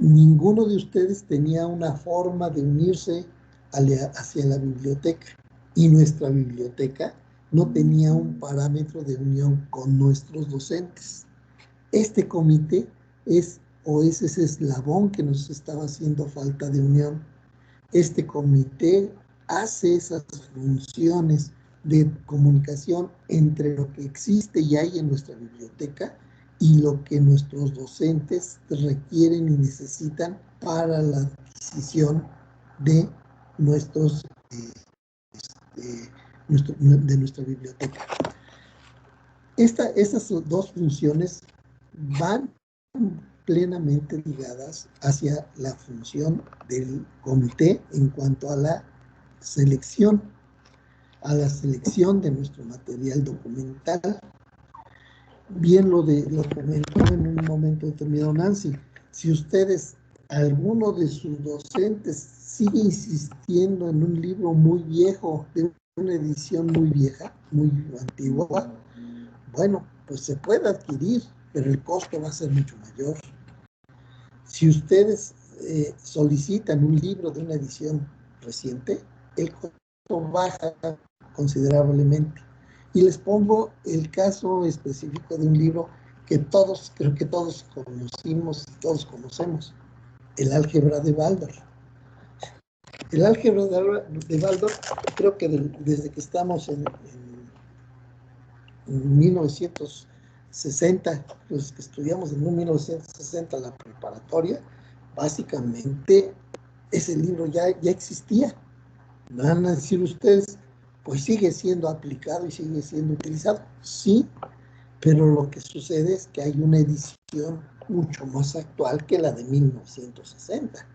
ninguno de ustedes tenía una forma de unirse hacia la biblioteca y nuestra biblioteca no tenía un parámetro de unión con nuestros docentes. Este comité es ese eslabón que nos estaba haciendo falta de unión. Este comité hace esas funciones de comunicación entre lo que existe y hay en nuestra biblioteca y lo que nuestros docentes requieren y necesitan para la adquisición de nuestros de nuestra biblioteca. Estas dos funciones van plenamente ligadas hacia la función del comité en cuanto a la selección de nuestro material documental. Bien lo comentó en un momento determinado Nancy. Si ustedes, alguno de sus docentes sigue insistiendo en un libro muy viejo, de una edición muy vieja, muy antigua, bueno, pues se puede adquirir, pero el costo va a ser mucho mayor. Si ustedes solicitan un libro de una edición reciente, el costo baja considerablemente. Y les pongo el caso específico de un libro que creo que todos conocimos, todos conocemos, el álgebra de Baldor. El álgebra de Baldor, creo que desde que estamos en 1960, los que estudiamos en 1960 la preparatoria, básicamente ese libro ya existía. Van a decir ustedes, pues sigue siendo aplicado y sigue siendo utilizado. Sí, pero lo que sucede es que hay una edición mucho más actual que la de 1960.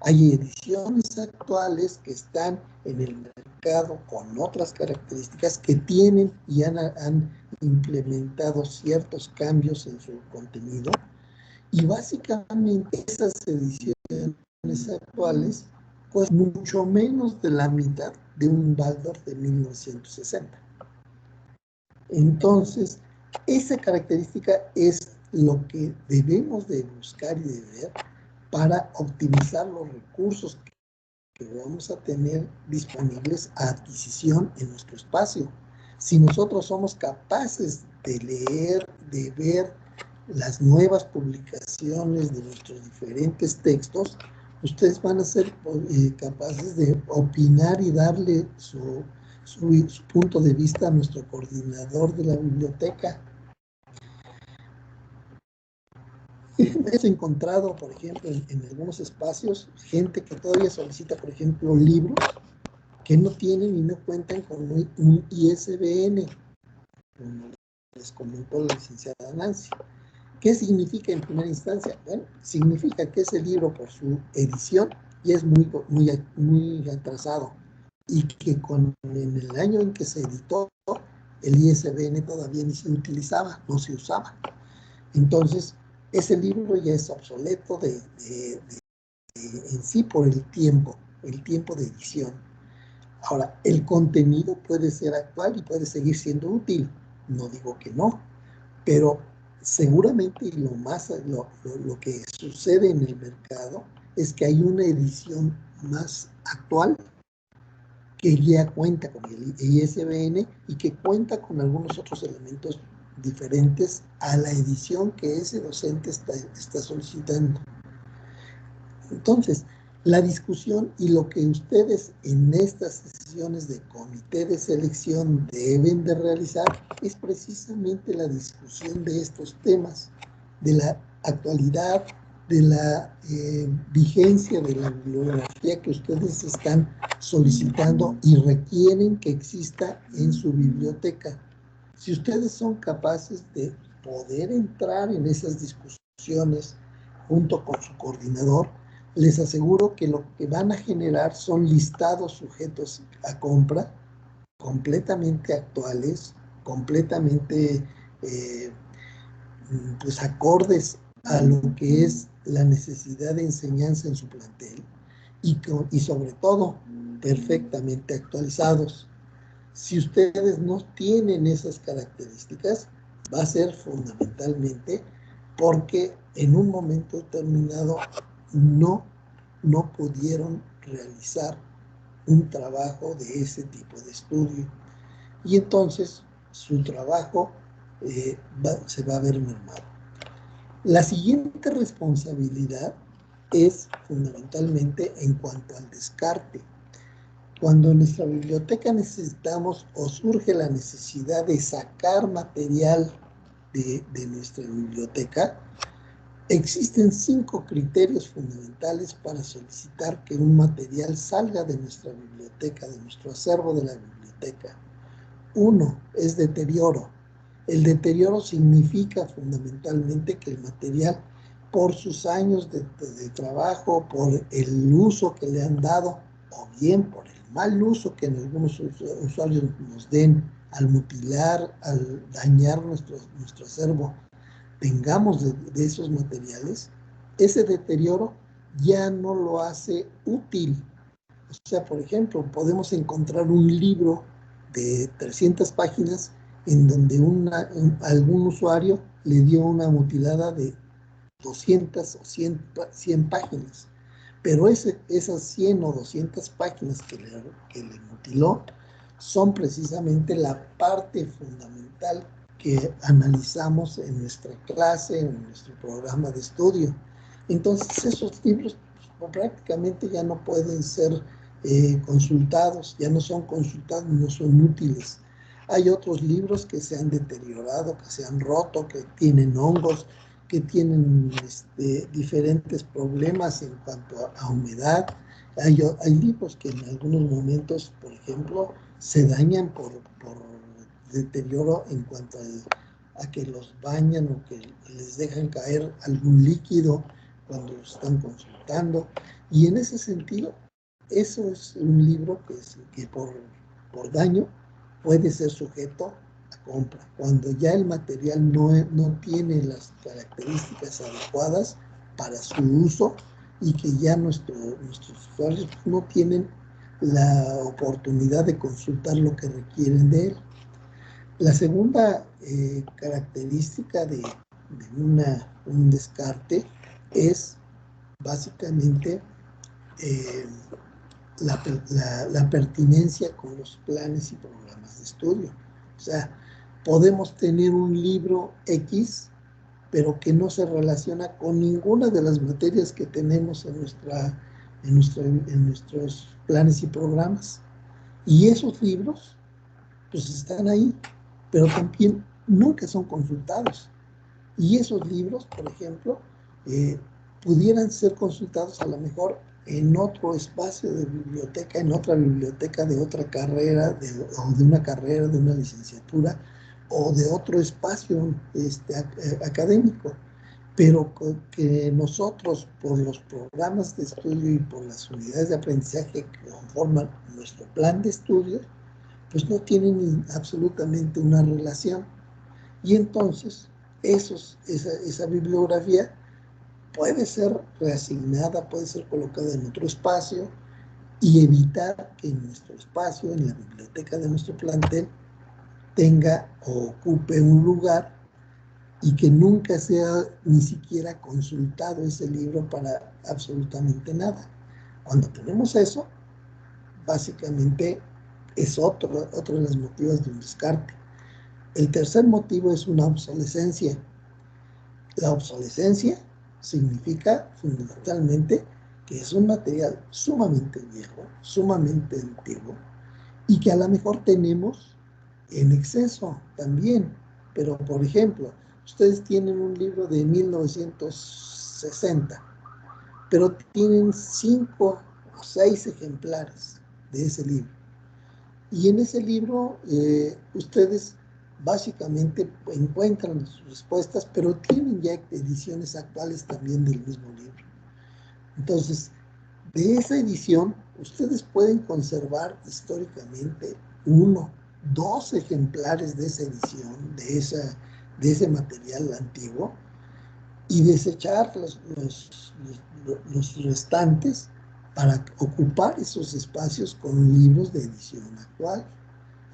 Hay ediciones actuales que están en el mercado con otras características que tienen y han implementado ciertos cambios en su contenido, y básicamente esas ediciones actuales pues mucho menos de la mitad de un Baldor de 1960. Entonces, esa característica es lo que debemos de buscar y de ver para optimizar los recursos que vamos a tener disponibles a adquisición en nuestro espacio. Si nosotros somos capaces de leer, de ver las nuevas publicaciones de nuestros diferentes textos, ustedes van a ser capaces de opinar y darle su punto de vista a nuestro coordinador de la biblioteca. Hemos encontrado, por ejemplo, en algunos espacios, gente que todavía solicita, por ejemplo, libros que no tienen y no cuentan con un ISBN, como les comentó la licenciada Nancy. ¿Qué significa en primera instancia? Bueno, significa que ese libro, por su edición, ya es muy atrasado, y que en el año en que se editó, el ISBN todavía ni se utilizaba, no se usaba. Entonces, ese libro ya es obsoleto en sí por el tiempo de edición. Ahora, el contenido puede ser actual y puede seguir siendo útil, no digo que no, pero seguramente lo que sucede en el mercado es que hay una edición más actual que ya cuenta con el ISBN y que cuenta con algunos otros elementos diferentes a la edición que ese docente está solicitando. Entonces, la discusión y lo que ustedes en estas sesiones de comité de selección deben de realizar es precisamente la discusión de estos temas, de la actualidad, de la vigencia de la bibliografía que ustedes están solicitando y requieren que exista en su biblioteca. Si ustedes son capaces de poder entrar en esas discusiones junto con su coordinador, les aseguro que lo que van a generar son listados sujetos a compra completamente actuales, completamente pues acordes a lo que es la necesidad de enseñanza en su plantel y sobre todo perfectamente actualizados. Si ustedes no tienen esas características, va a ser fundamentalmente porque en un momento determinado no pudieron realizar un trabajo de ese tipo de estudio. Y entonces su trabajo se va a ver mermado. La siguiente responsabilidad es fundamentalmente en cuanto al descarte. Cuando en nuestra biblioteca necesitamos o surge la necesidad de sacar material de nuestra biblioteca, Existen 5 criterios fundamentales para solicitar que un material salga de nuestra biblioteca, de nuestro acervo de la biblioteca. 1 es deterioro. El deterioro significa fundamentalmente que el material, por sus años de trabajo, por el uso que le han dado, o bien por el mal uso que en algunos usuarios nos den al mutilar, al dañar nuestro acervo, tengamos de esos materiales, ese deterioro ya no lo hace útil. O sea, por ejemplo, podemos encontrar un libro de 300 páginas en donde algún usuario le dio una mutilada de 200 o 100 páginas. Pero esas 100 o 200 páginas que le mutiló son precisamente la parte fundamental que analizamos en nuestra clase, en nuestro programa de estudio. Entonces esos libros pues, prácticamente ya no pueden ser consultados, ya no son consultados, no son útiles. Hay otros libros que se han deteriorado, que se han roto, que tienen hongos, que tienen diferentes problemas en cuanto a humedad. Hay libros que en algunos momentos, por ejemplo, se dañan por deterioro en cuanto a que los bañan o que les dejan caer algún líquido cuando los están consultando. Y en ese sentido, eso es un libro que por daño puede ser sujeto a compra. Cuando ya el material no tiene las características adecuadas para su uso y que ya nuestros usuarios no tienen la oportunidad de consultar lo que requieren de él. La segunda característica de un descarte es básicamente la pertinencia con los planes y programas de estudio. O sea, podemos tener un libro X, pero que no se relaciona con ninguna de las materias que tenemos en nuestros planes y programas. Y esos libros, pues están ahí, pero también nunca son consultados. Y esos libros, por ejemplo, pudieran ser consultados a lo mejor en otro espacio de biblioteca, en otra biblioteca de otra carrera, o de una carrera, de una licenciatura, o de otro espacio académico, pero que nosotros, por los programas de estudio y por las unidades de aprendizaje que conforman nuestro plan de estudio, pues no tienen absolutamente una relación. Y entonces, esa bibliografía puede ser reasignada, puede ser colocada en otro espacio y evitar que en nuestro espacio, en la biblioteca de nuestro plantel, tenga o ocupe un lugar y que nunca sea ni siquiera consultado ese libro para absolutamente nada. Cuando tenemos eso, básicamente es otro de los motivos de un descarte. El tercer motivo es una obsolescencia. La obsolescencia significa fundamentalmente que es un material sumamente viejo, sumamente antiguo, y que a lo mejor tenemos en exceso también. Pero, por ejemplo, ustedes tienen un libro de 1960, pero tienen 5 o 6 ejemplares de ese libro. Y en ese libro ustedes básicamente encuentran sus respuestas, pero tienen ya ediciones actuales también del mismo libro. Entonces, de esa edición, ustedes pueden conservar históricamente 1, 2 ejemplares de esa edición, de ese material antiguo, y desechar los restantes para ocupar esos espacios con libros de edición actual.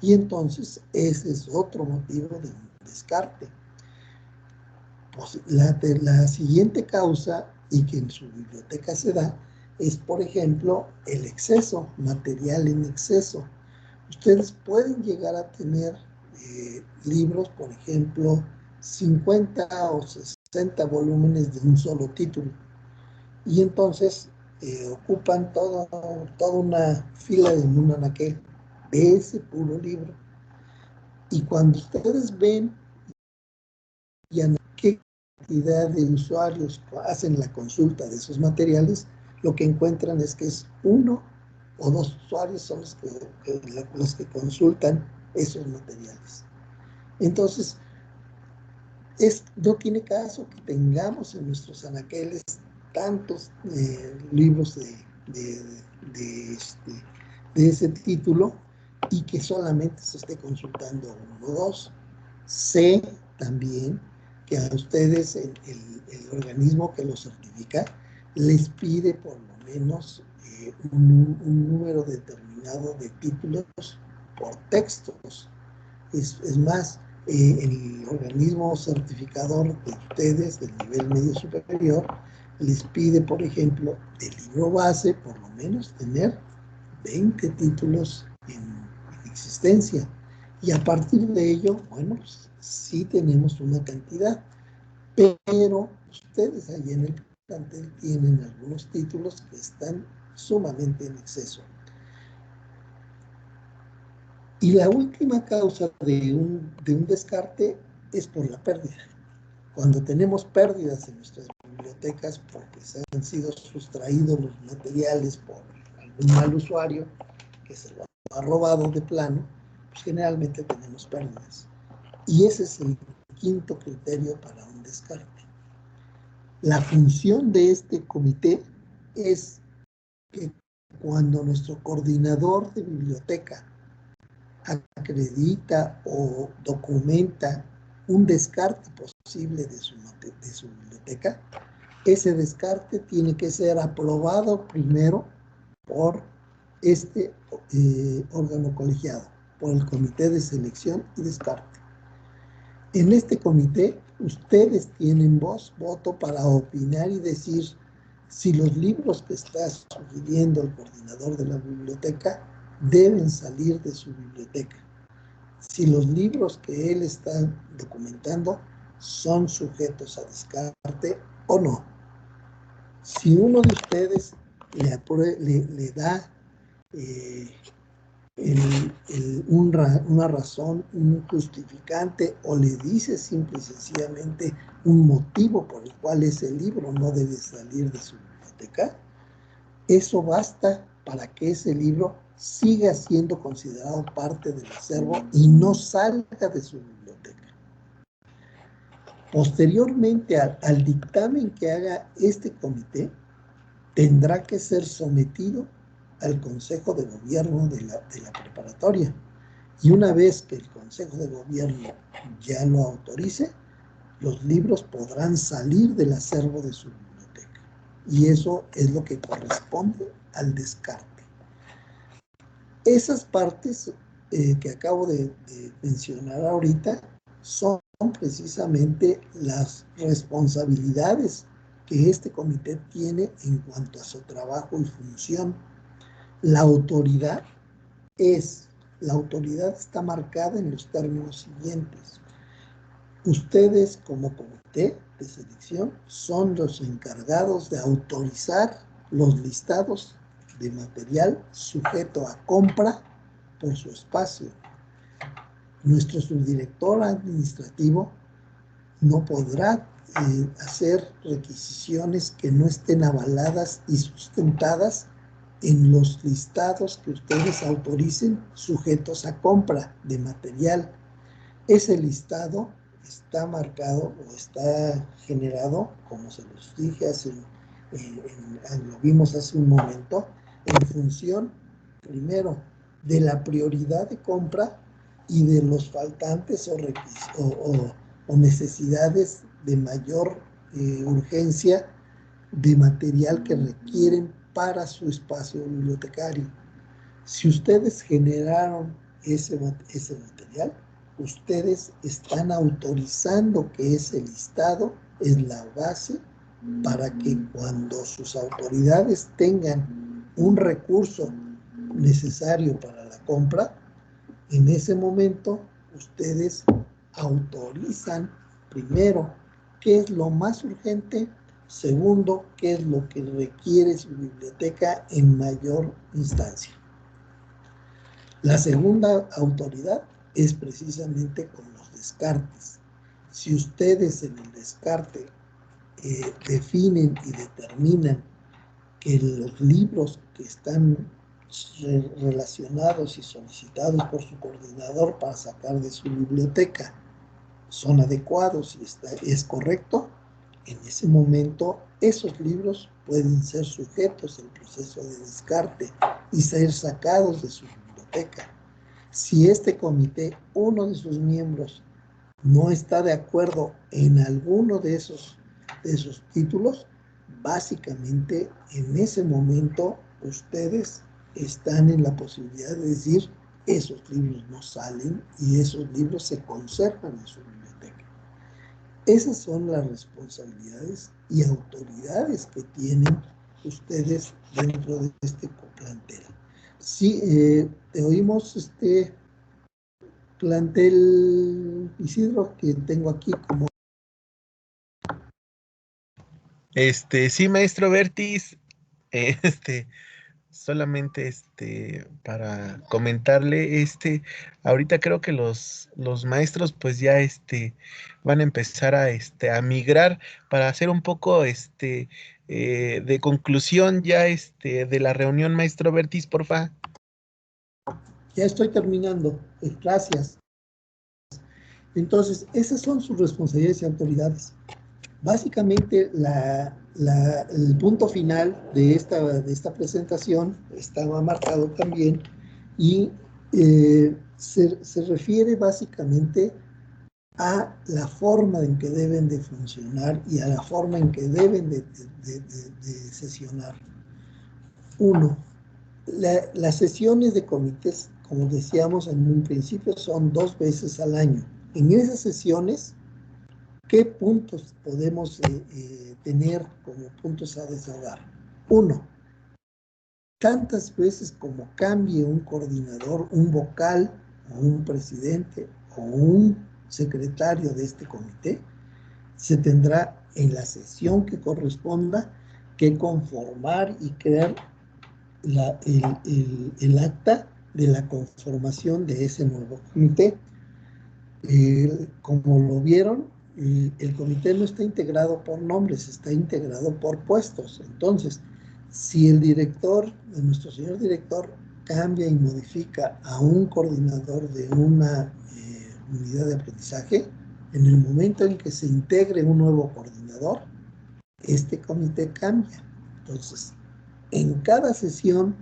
Y entonces ese es otro motivo de un descarte. Pues la siguiente causa, y que en su biblioteca se da, es, por ejemplo, el exceso, material en exceso. Ustedes pueden llegar a tener libros, por ejemplo, 50 o 60 volúmenes de un solo título. Y entonces ocupan toda una fila de un anaquel de ese puro libro. Y cuando ustedes ven qué cantidad de usuarios hacen la consulta de esos materiales, lo que encuentran es que es 1 o 2 usuarios son los que consultan esos materiales. Entonces, no tiene caso que tengamos en nuestros anaqueles tantos libros de ese título y que solamente se esté consultando 1 o 2. Sé también que a ustedes el organismo que los certifica les pide por lo menos un número determinado de títulos por textos. Es más, el organismo certificador de ustedes del nivel medio superior les pide, por ejemplo, del libro base, por lo menos tener 20 títulos en existencia. Y a partir de ello, bueno, pues, sí tenemos una cantidad, pero ustedes ahí en el plantel tienen algunos títulos que están sumamente en exceso. Y la última causa de un descarte es por la pérdida. Cuando tenemos pérdidas en nuestras bibliotecas porque se han sido sustraídos los materiales por algún mal usuario que se lo ha robado de plano, pues generalmente tenemos pérdidas. Y ese es el quinto criterio para un descarte. La función de este comité es que cuando nuestro coordinador de biblioteca acredita o documenta un descarte posible de su biblioteca, ese descarte tiene que ser aprobado primero por este órgano colegiado, por el Comité de Selección y Descarte. En este comité, ustedes tienen voto para opinar y decir si los libros que está sugiriendo el coordinador de la biblioteca deben salir de su biblioteca. Si los libros que él está documentando son sujetos a descarte o no. Si uno de ustedes le da una razón, un justificante, o le dice simple y sencillamente un motivo por el cual ese libro no debe salir de su biblioteca, eso basta para que ese libro siga siendo considerado parte del acervo y no salga de su biblioteca. Posteriormente al dictamen que haga este comité, tendrá que ser sometido al Consejo de Gobierno de la preparatoria. Y una vez que el Consejo de Gobierno ya lo autorice, los libros podrán salir del acervo de su biblioteca. Y eso es lo que corresponde al descarte. Esas partes que acabo de mencionar ahorita son precisamente las responsabilidades que este comité tiene en cuanto a su trabajo y función. La autoridad está marcada en los términos siguientes. Ustedes como comité de selección son los encargados de autorizar los listados de material sujeto a compra por su espacio. Nuestro subdirector administrativo no podrá hacer requisiciones que no estén avaladas y sustentadas en los listados que ustedes autoricen sujetos a compra de material. Ese listado está marcado o está generado, como se los dije lo vimos hace un momento, en función, primero, de la prioridad de compra y de los faltantes o necesidades de mayor urgencia de material que requieren para su espacio bibliotecario. Si ustedes generaron ese material, ustedes están autorizando que ese listado es la base para que cuando sus autoridades tengan un recurso necesario para la compra, en ese momento ustedes autorizan primero qué es lo más urgente, segundo, qué es lo que requiere su biblioteca en mayor instancia. La segunda autoridad es precisamente con los descartes. Si ustedes en el descarte definen y determinan que los libros que están relacionados y solicitados por su coordinador para sacar de su biblioteca son adecuados y es correcto, en ese momento esos libros pueden ser sujetos al proceso de descarte y ser sacados de su biblioteca. Si este comité, uno de sus miembros, no está de acuerdo en alguno de esos títulos, básicamente en ese momento ustedes están en la posibilidad de decir esos libros no salen y esos libros se conservan en su biblioteca. Esas son las responsabilidades y autoridades que tienen ustedes dentro de este plantel. Sí, te oímos, plantel Isidro, que tengo aquí como... Sí, maestro Vertis, solamente para comentarle, ahorita creo que los maestros pues ya van a empezar a migrar para hacer un poco de conclusión ya de la reunión, maestro Vertis, porfa. Ya estoy terminando, gracias. Entonces, esas son sus responsabilidades y autoridades. Básicamente, el punto final de esta presentación estaba marcado también y se refiere básicamente a la forma en que deben de funcionar y a la forma en que deben de sesionar. Uno, las sesiones de comités, como decíamos en un principio, son 2 veces al año. En esas sesiones, ¿qué puntos podemos tener como puntos a desahogar? Uno, tantas veces como cambie un coordinador, un vocal, o un presidente, o un secretario de este comité, se tendrá en la sesión que corresponda que conformar y crear el acta de la conformación de ese nuevo comité. Como lo vieron, el comité no está integrado por nombres, está integrado por puestos. Entonces, si el director, nuestro señor director, cambia y modifica a un coordinador de una unidad de aprendizaje, en el momento en que se integre un nuevo coordinador, este comité cambia. Entonces, en cada sesión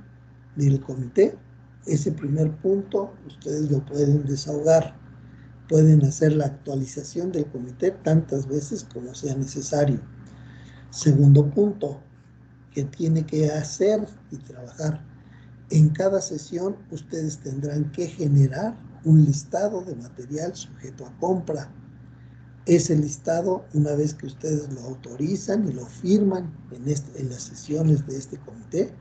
del comité, ese primer punto ustedes lo pueden desahogar. Pueden hacer la actualización del comité tantas veces como sea necesario. Segundo punto, que tiene que hacer y trabajar. En cada sesión ustedes tendrán que generar un listado de material sujeto a compra. Ese listado, una vez que ustedes lo autorizan y lo firman en las sesiones de este comité,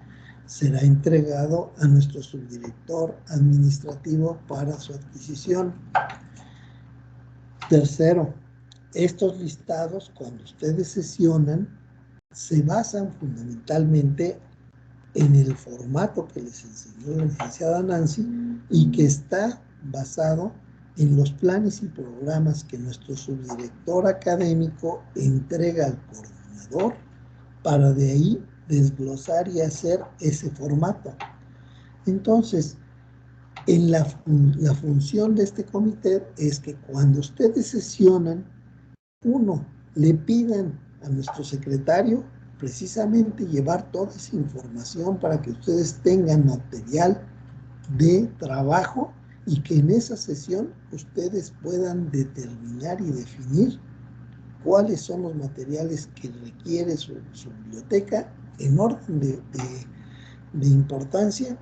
será entregado a nuestro subdirector administrativo para su adquisición. Tercero, estos listados, cuando ustedes sesionan, se basan fundamentalmente en el formato que les enseñó la licenciada Nancy y que está basado en los planes y programas que nuestro subdirector académico entrega al coordinador para de ahí desglosar y hacer ese formato. Entonces, la función de este comité es que cuando ustedes sesionan, uno, le pidan a nuestro secretario precisamente llevar toda esa información para que ustedes tengan material de trabajo y que en esa sesión ustedes puedan determinar y definir cuáles son los materiales que requiere su biblioteca en orden de importancia.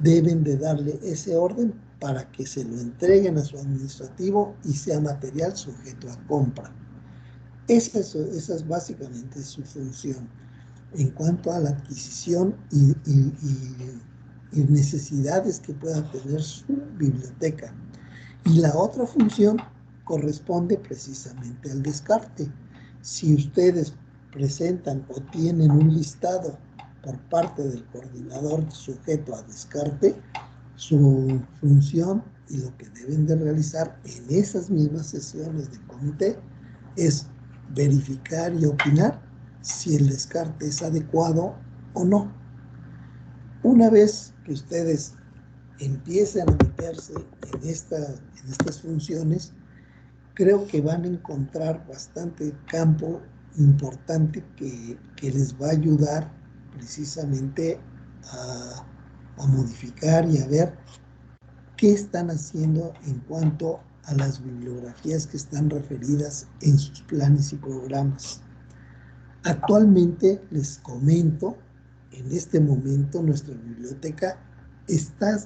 Deben de darle ese orden para que se lo entreguen a su administrativo y sea material sujeto a compra. Esa es básicamente su función en cuanto a la adquisición y necesidades que pueda tener su biblioteca. Y la otra función corresponde precisamente al descarte. Si ustedes presentan o tienen un listado por parte del coordinador sujeto a descarte, su función y lo que deben de realizar en esas mismas sesiones de comité es verificar y opinar si el descarte es adecuado o no. Una vez que ustedes empiecen a meterse en estas funciones, creo que van a encontrar bastante campo importante que les va a ayudar precisamente a modificar y a ver qué están haciendo en cuanto a las bibliografías que están referidas en sus planes y programas. Actualmente les comento, en este momento nuestra biblioteca está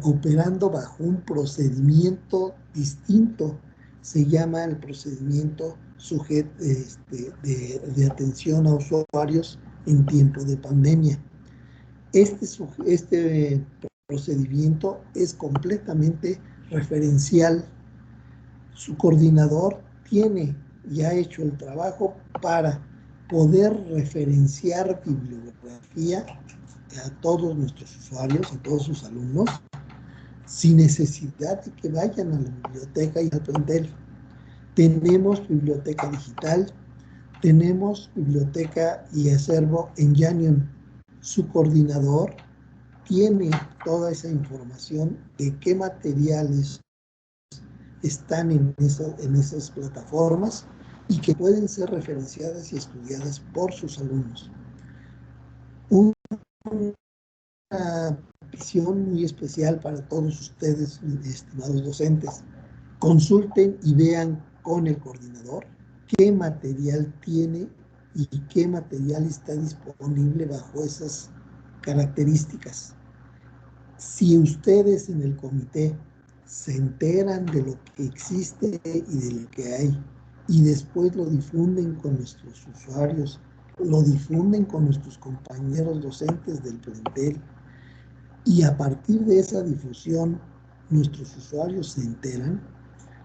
operando bajo un procedimiento distinto. Se llama el procedimiento de atención a usuarios en tiempo de pandemia. Este procedimiento es completamente referencial. Su coordinador tiene y ha hecho el trabajo para poder referenciar bibliografía a todos nuestros usuarios, a todos sus alumnos, sin necesidad de que vayan a la biblioteca y aprender. Tenemos biblioteca digital, tenemos biblioteca y acervo en Yannion. Su coordinador tiene toda esa información de qué materiales están en esas plataformas y que pueden ser referenciadas y estudiadas por sus alumnos. Una visión muy especial para todos ustedes, estimados docentes. Consulten y vean con el coordinador qué material tiene y qué material está disponible bajo esas características. Si ustedes en el comité se enteran de lo que existe y de lo que hay, y después lo difunden con nuestros usuarios, lo difunden con nuestros compañeros docentes del plantel, y a partir de esa difusión nuestros usuarios se enteran,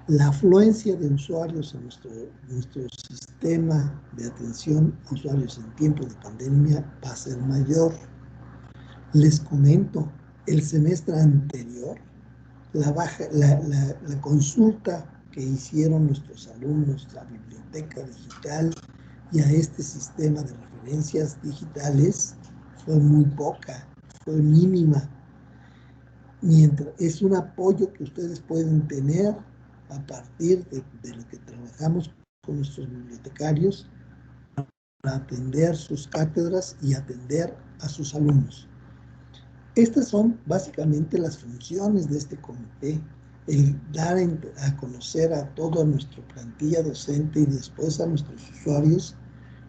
la afluencia de usuarios en nuestro sistema de atención a usuarios en tiempo de pandemia va a ser mayor. Les comento, el semestre anterior, la consulta que hicieron nuestros alumnos a biblioteca digital y a este sistema de referencias digitales fue muy poca, fue mínima. Mientras es un apoyo que ustedes pueden tener a partir de lo que trabajamos con nuestros bibliotecarios para atender sus cátedras y atender a sus alumnos. Estas son básicamente las funciones de este comité, el dar a conocer a toda nuestra plantilla docente y después a nuestros usuarios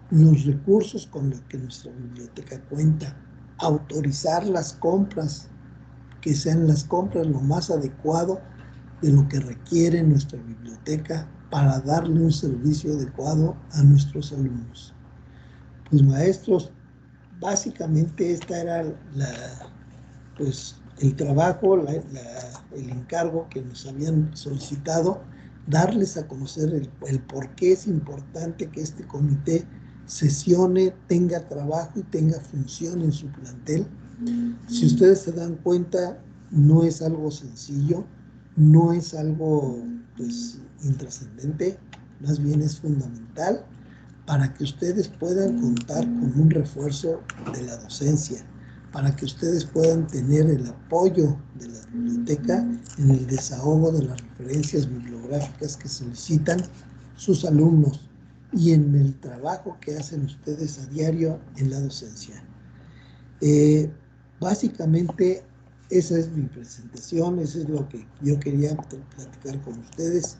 los recursos con los que nuestra biblioteca cuenta, autorizar las compras, que sean las compras lo más adecuado de lo que requiere nuestra biblioteca para darle un servicio adecuado a nuestros alumnos. Pues maestros, básicamente esta era el trabajo, el encargo que nos habían solicitado, darles a conocer el por qué es importante que este comité sesione, tenga trabajo y tenga función en su plantel. Si ustedes se dan cuenta, no es algo sencillo, no es algo intrascendente, más bien es fundamental para que ustedes puedan contar con un refuerzo de la docencia, para que ustedes puedan tener el apoyo de la biblioteca en el desahogo de las referencias bibliográficas que solicitan sus alumnos y en el trabajo que hacen ustedes a diario en la docencia. Básicamente esa es mi presentación, eso es lo que yo quería platicar con ustedes,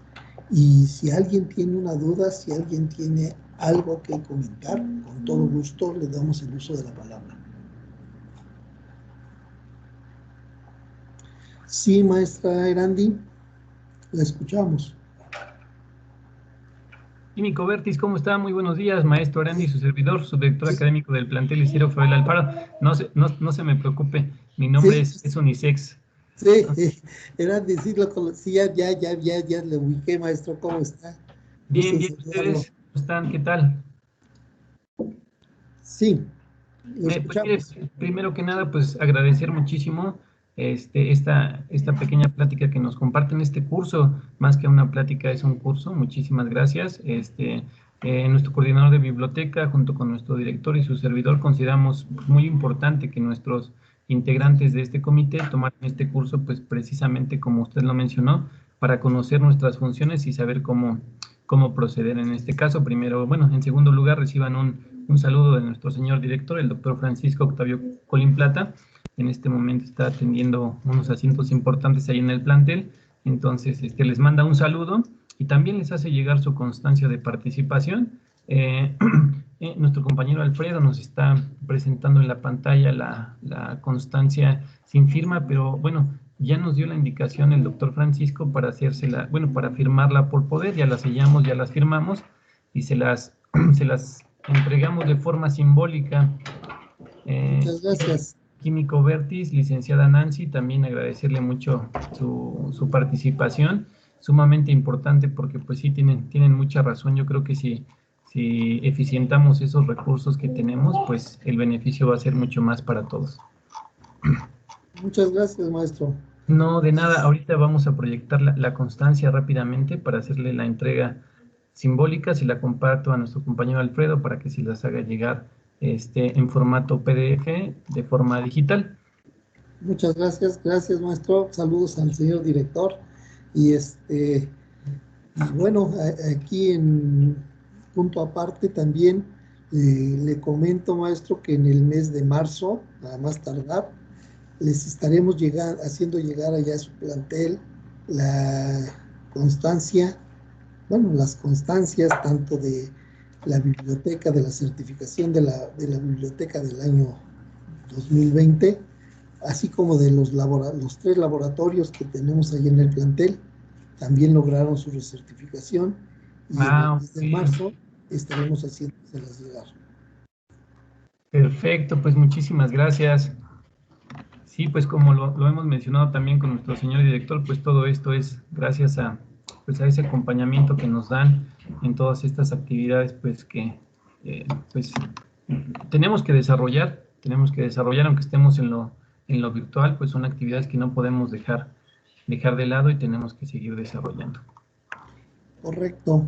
y si alguien tiene una duda, si alguien tiene algo que comentar, con todo gusto le damos el uso de la palabra. Sí, maestra Erandi, la escuchamos. Químico Vertis, ¿cómo está? Muy buenos días, maestro Arandi, su servidor, su director académico del plantel Isidro Fabel Alfaro. No se me preocupe, mi nombre es unisex. Sí, Erandi, sí lo conocí, ya le ubiqué, maestro, ¿cómo está? Bien, ¿ustedes cómo están? ¿Qué tal? Sí, lo escuchamos. Primero que nada, pues agradecer muchísimo esta pequeña plática que nos comparten este curso, más que una plática es un curso, muchísimas gracias. Nuestro coordinador de biblioteca, junto con nuestro director y su servidor, consideramos muy importante que nuestros integrantes de este comité tomaran este curso, pues precisamente como usted lo mencionó, para conocer nuestras funciones y saber cómo proceder en este caso. Primero, bueno, en segundo lugar, reciban un saludo de nuestro señor director, el doctor Francisco Octavio Colín Plata. En este momento está atendiendo unos asientos importantes ahí en el plantel, entonces les manda un saludo y también les hace llegar su constancia de participación. Nuestro compañero Alfredo nos está presentando en la pantalla la constancia sin firma, pero bueno, ya nos dio la indicación el doctor Francisco para hacérsela, bueno, para firmarla por poder, ya la sellamos, ya las firmamos y se las entregamos de forma simbólica. Muchas gracias. Químico Vertis, licenciada Nancy, también agradecerle mucho su participación, sumamente importante porque pues sí tienen mucha razón. Yo creo que si eficientamos esos recursos que tenemos, pues el beneficio va a ser mucho más para todos. Muchas gracias, maestro. No, de nada. Ahorita vamos a proyectar la constancia rápidamente para hacerle la entrega simbólica. Se la comparto a nuestro compañero Alfredo para que se las haga llegar en formato PDF de forma digital. Muchas gracias, maestro. Saludos al señor director. Y bueno, aquí en punto aparte también le comento, maestro, que en el mes de marzo, a más tardar, les estaremos haciendo llegar allá a su plantel la constancia, bueno, las constancias tanto de la biblioteca, de la certificación de la biblioteca del año 2020, así como de los 3 laboratorios que tenemos ahí en el plantel, también lograron su recertificación y en el mes de marzo estaremos haciéndoselas llegar. Perfecto, pues muchísimas gracias. Sí, pues como lo hemos mencionado también con nuestro señor director, pues todo esto es gracias a ese acompañamiento que nos dan en todas estas actividades, pues que pues tenemos que desarrollar, aunque estemos en lo virtual, pues son actividades que no podemos dejar de lado y tenemos que seguir desarrollando. Correcto.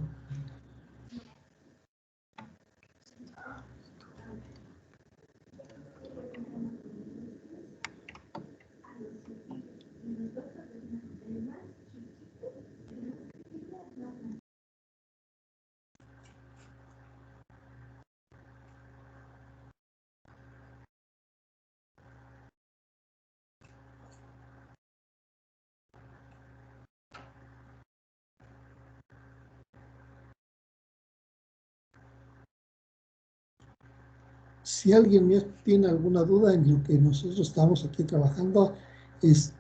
Si alguien más tiene alguna duda en lo que nosotros estamos aquí trabajando, pues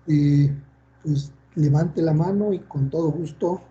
levante la mano y con todo gusto.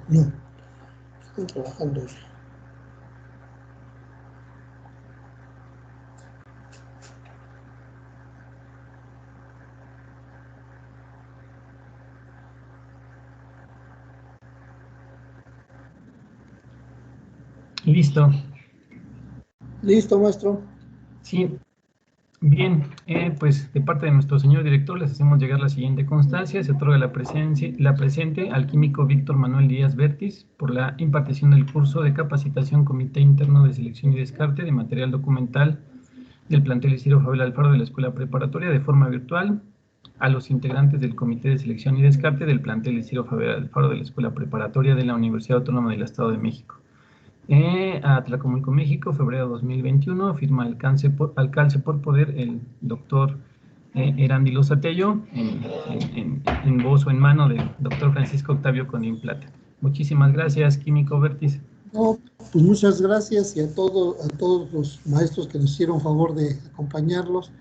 No, estoy trabajando eso. Listo. Listo, maestro. Sí. Bien, pues de parte de nuestro señor director les hacemos llegar la siguiente constancia. Se otorga la presente al químico Víctor Manuel Díaz Vertis por la impartición del curso de capacitación Comité Interno de Selección y Descarte de Material Documental del plantel Isidro Fabela Alfaro de la Escuela Preparatoria de forma virtual a los integrantes del Comité de Selección y Descarte del plantel Isidro Fabela Alfaro de la Escuela Preparatoria de la Universidad Autónoma del Estado de México. A Tlacomulco, México, febrero 2021, firma alcance por poder el doctor Erándilo Satello, en voz o en mano del doctor Francisco Octavio Colín Plata. Muchísimas gracias, Químico Vertis. No, pues muchas gracias y a todos los maestros que nos hicieron favor de acompañarlos.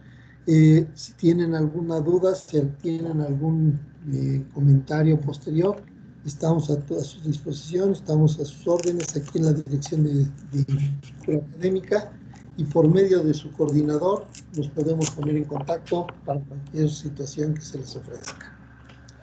Si tienen alguna duda, si tienen algún comentario posterior, estamos a toda su disposición, estamos a sus órdenes aquí en la Dirección de Infraestructura Académica, y por medio de su coordinador nos podemos poner en contacto para cualquier situación que se les ofrezca.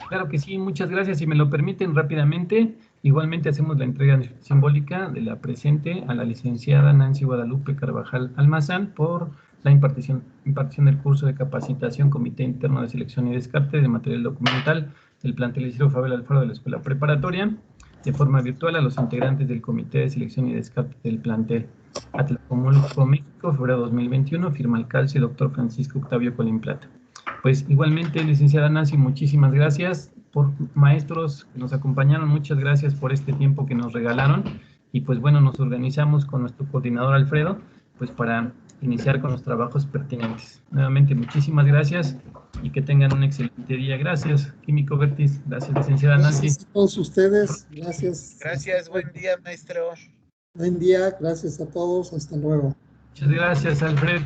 Claro que sí, muchas gracias. Si me lo permiten rápidamente, igualmente hacemos la entrega simbólica de la presente a la licenciada Nancy Guadalupe Carvajal Almazán por la impartición del curso de capacitación Comité Interno de Selección y Descarte de Material Documental del plantel Isidro Fabel Alfaro de la Escuela Preparatoria, de forma virtual a los integrantes del Comité de Selección y Descarte del plantel Atlacomulco, México, febrero 2021, firma el calce doctor Francisco Octavio Colín Plata. Pues igualmente, licenciada Nancy, muchísimas gracias. Por maestros que nos acompañaron, muchas gracias por este tiempo que nos regalaron. Y pues bueno, nos organizamos con nuestro coordinador Alfredo, pues para iniciar con los trabajos pertinentes. Nuevamente, muchísimas gracias y que tengan un excelente día. Gracias, Químico Vertis. Gracias, licenciada Nancy. Gracias a todos ustedes. Gracias. Gracias, buen día, maestro. Buen día, gracias a todos. Hasta luego. Muchas gracias, Alfred.